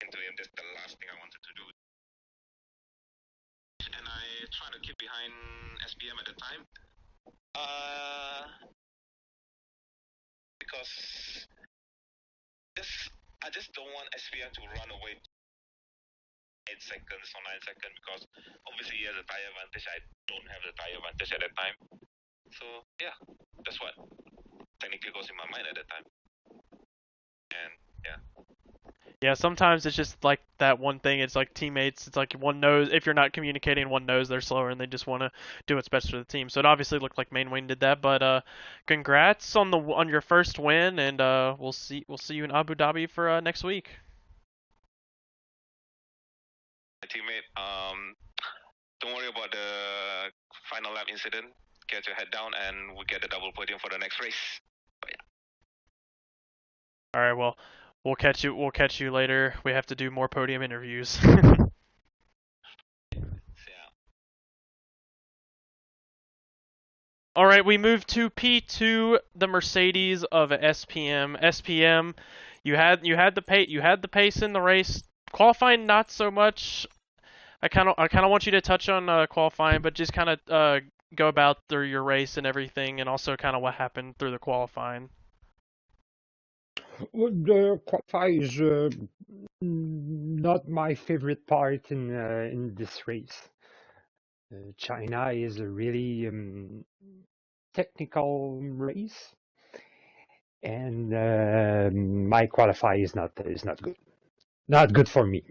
into him, that's the last thing I wanted to do. And I try to keep behind SPM at the time. because I just don't want SPM to run away 8 seconds or 9 seconds because obviously he has a tire advantage. I don't have the tire advantage at that time. So yeah, that's what technically goes in my mind at that time. And yeah. Yeah, sometimes it's just like that one thing. It's like teammates. It's like one knows if you're not communicating, one knows they're slower, and they just want to do what's best for the team. So it obviously looked like Main Wayne did that. But congrats on your first win, and we'll see you in Abu Dhabi for next week. My teammate, don't worry about the final lap incident. Get your head down, and we get the double podium for the next race. But yeah. All right, well, we'll catch you later. We have to do more podium interviews. Yeah. All right, we move to P2, the Mercedes of SPM. SPM, you had the pace in the race. Qualifying not so much. I kind of want you to touch on qualifying, but just kind of go about through your race and everything, and also kind of what happened through the qualifying. Well, the qualify is not my favorite part in this race. China is a really technical race, and my qualify is not good. Not good for me.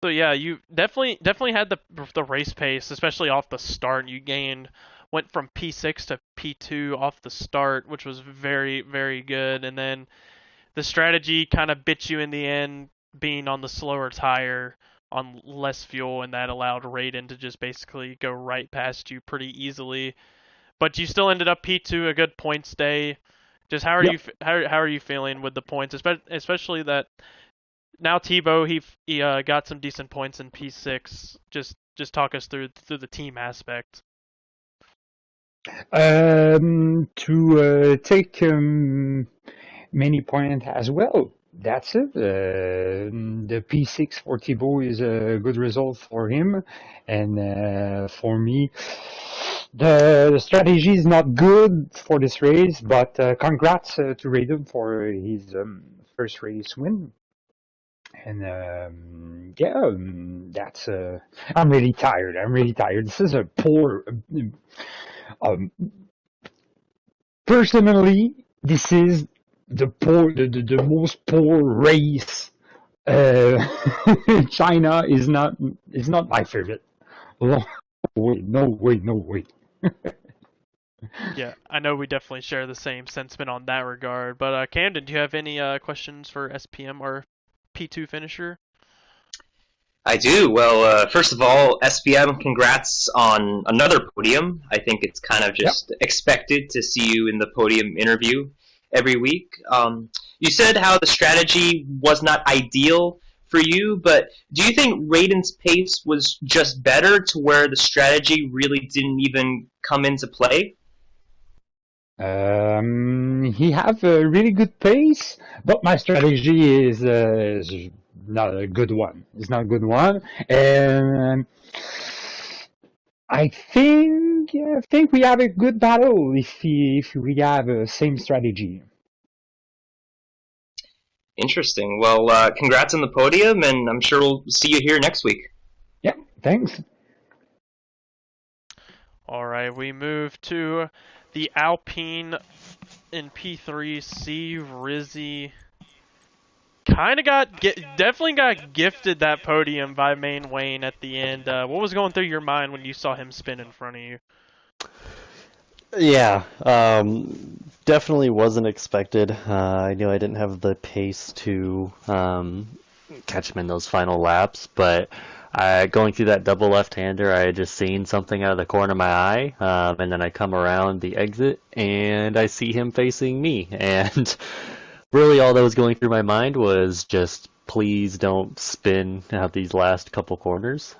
So yeah, you definitely had the race pace, especially off the start. You went from P6 to P2 off the start, which was very very good, and then the strategy kind of bit you in the end, being on the slower tire on less fuel, and that allowed Raiden to just basically go right past you pretty easily. But you still ended up P2, a good points day. Just how are Yep. you how are you feeling with the points, especially that now Tebow he got some decent points in P6. Just talk us through the team aspect. To take many points as well. That's it. The P6 for Thibaut is a good result for him, and for me, the strategy is not good for this race. But congrats to Raiden for his first race win. And yeah, that's. I'm really tired. I'm really tired. This is a poor. Um, Personally, this is the most poor race. China is not my favorite. No way, no way, no way. Yeah, I know we definitely share the same sentiment on that regard. But Camden, do you have any questions for SPM or P2 finisher? I do. Well, first of all, SPM, congrats on another podium. I think it's kind of Yep. just expected to see you in the podium interview every week. You said how the strategy was not ideal for you, but do you think Raiden's pace was just better to where the strategy really didn't even come into play? He have a really good pace, but my strategy is not a good one. It's not a good one, and I think we have a good battle if we have the same strategy. Interesting. Well, congrats on the podium, and I'm sure we'll see you here next week. Yeah, thanks. All right, we move to the Alpine in P3. Rizzy definitely got gifted that podium by Main Wayne at the end. What was going through your mind when you saw him spin in front of you? Yeah, definitely wasn't expected. I knew I didn't have the pace to catch him in those final laps, but going through that double left-hander, I had just seen something out of the corner of my eye, and then I come around the exit and I see him facing me, and really all that was going through my mind was just please don't spin out these last couple corners,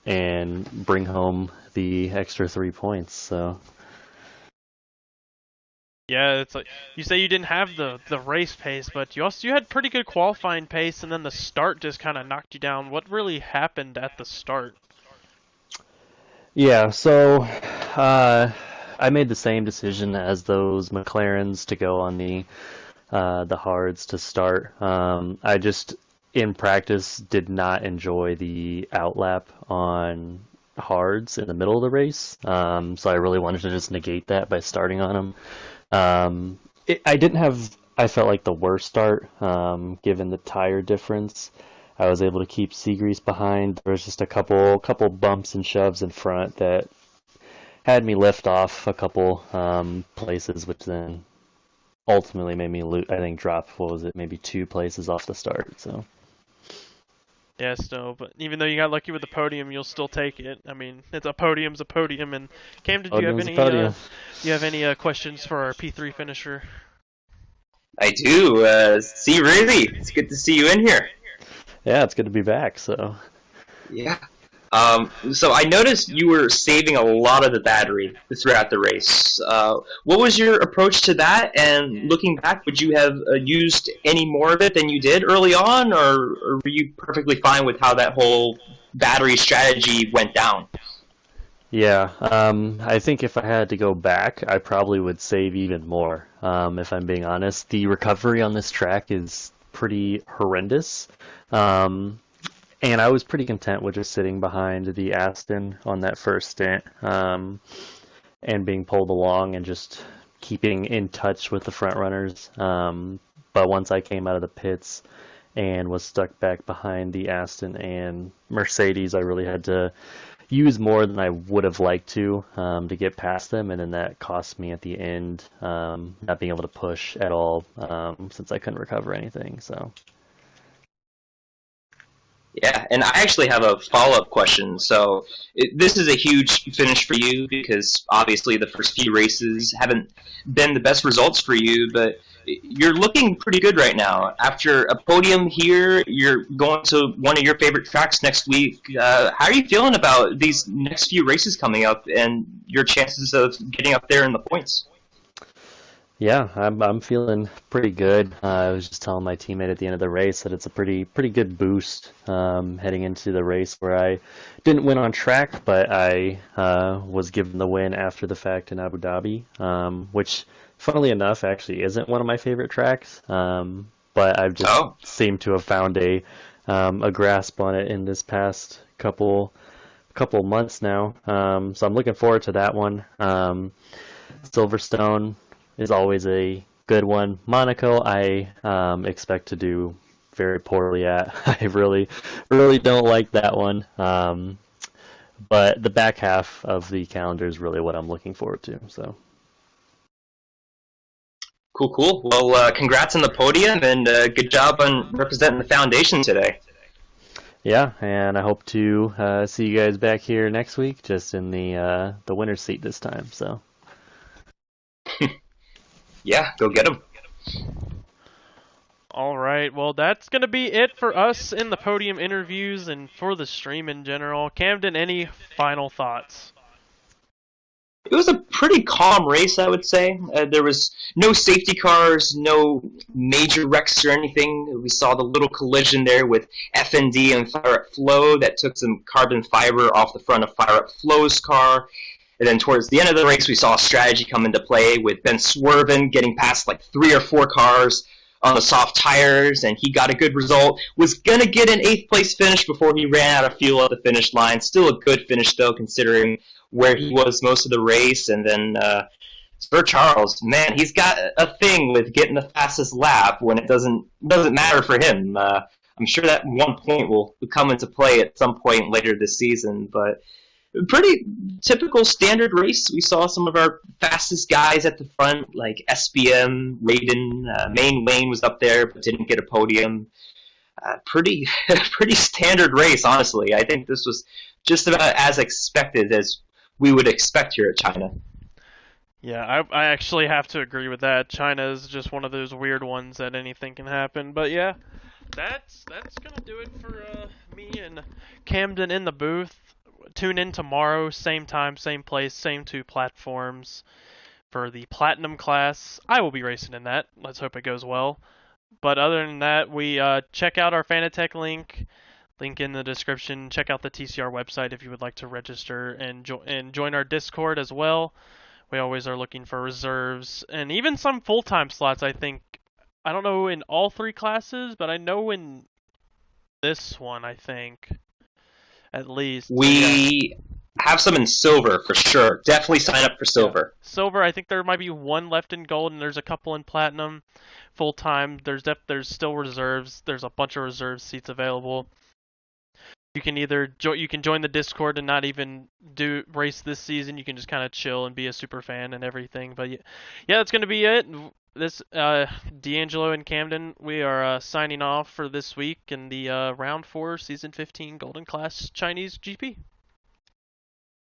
and bring home the extra 3 points. So. Yeah, it's like you say you didn't have the race pace, but you had pretty good qualifying pace, and then the start just kind of knocked you down. What really happened at the start? Yeah, so I made the same decision as those McLarens to go on the hards to start. I just in practice did not enjoy the outlap on hards in the middle of the race. So I really wanted to just negate that by starting on them. I didn't have, I felt like the worst start, given the tire difference. I was able to keep Seagrease behind. There was just a couple bumps and shoves in front that had me lift off a couple places, which then ultimately made me I think drop, what was it, maybe 2 places off the start. So Yeah, still, but even though you got lucky with the podium, you'll still take it. I mean, it's a podium's a podium. And Cam, did you have podium's a any podium. questions for our P3 finisher? I do. See, really, it's good to see you in here. Yeah, it's good to be back. So Yeah. So I noticed you were saving a lot of the battery throughout the race. What was your approach to that? And looking back, would you have used any more of it than you did early on, or were you perfectly fine with how that whole battery strategy went down? yeah, I think if I had to go back, I probably would save even more. If I'm being honest, the recovery on this track is pretty horrendous. Um, And I was pretty content with just sitting behind the Aston on that first stint, and being pulled along and just keeping in touch with the front runners. But once I came out of the pits and was stuck back behind the Aston and Mercedes, I really had to use more than I would have liked to get past them, and then that cost me at the end, not being able to push at all, since I couldn't recover anything. So. Yeah, and I actually have a follow-up question. So this is a huge finish for you because obviously the first few races haven't been the best results for you, but you're looking pretty good right now. After a podium here, you're going to one of your favorite tracks next week. How are you feeling about these next few races coming up and your chances of getting up there in the points? Yeah, I'm feeling pretty good. I was just telling my teammate at the end of the race that it's a pretty good boost, heading into the race where I didn't win on track, but I was given the win after the fact in Abu Dhabi, which, funnily enough, actually isn't one of my favorite tracks. But I've just Oh, seemed to have found a grasp on it in this past couple months now. So I'm looking forward to that one. Silverstone is always a good one. Monaco, I expect to do very poorly at. I really don't like that one. But the back half of the calendar is really what I'm looking forward to. So cool, cool. Well, congrats on the podium and good job on representing the foundation today. yeah, and I hope to see you guys back here next week, just in the winner's seat this time. So Yeah, go get them. All right, well, that's going to be it for us in the podium interviews and for the stream in general. Camden, any final thoughts? It was a pretty calm race, I would say. There was no safety cars, no major wrecks or anything. We saw the little collision there with FND and Fire Up Flow that took some carbon fiber off the front of Fire Up Flow's car. And then towards the end of the race, we saw strategy come into play with Ben Swerven getting past like 3 or 4 cars on the soft tires, and he got a good result. Was going to get an 8th place finish before he ran out of fuel at the finish line. Still a good finish, though, considering where he was most of the race. And then Spur Charles, man, he's got a thing with getting the fastest lap when it doesn't matter for him. I'm sure that one point will come into play at some point later this season, but pretty typical standard race. We saw some of our fastest guys at the front, like SBM, Raiden, Main Wayne was up there but didn't get a podium. Pretty pretty standard race, honestly. I think this was just about as expected as we would expect here at China. Yeah, I actually have to agree with that. China is just one of those weird ones that anything can happen. But yeah, that's gonna do it for me and Camden in the booth. Tune in tomorrow, same time, same place, same 2 platforms for the Platinum class. I will be racing in that. Let's hope it goes well. But other than that, we check out our Fanatec link. Link in the description. Check out the TCR website if you would like to register and join our Discord as well. We always are looking for reserves and even some full-time slots. I think I don't know in all three classes, but I know in this one I think at least. So, yeah. We have some in silver for sure. Definitely sign up for silver. Silver, I think there might be one left in gold, and there's a couple in platinum. Full time, there's still reserves. There's a bunch of reserve seats available. You can either you can join the Discord and not even do race this season. You can just kind of chill and be a super fan and everything. But yeah, that's gonna be it. This D'Angelo and Camden, we are signing off for this week in the round 4 season 15 Golden Class Chinese GP.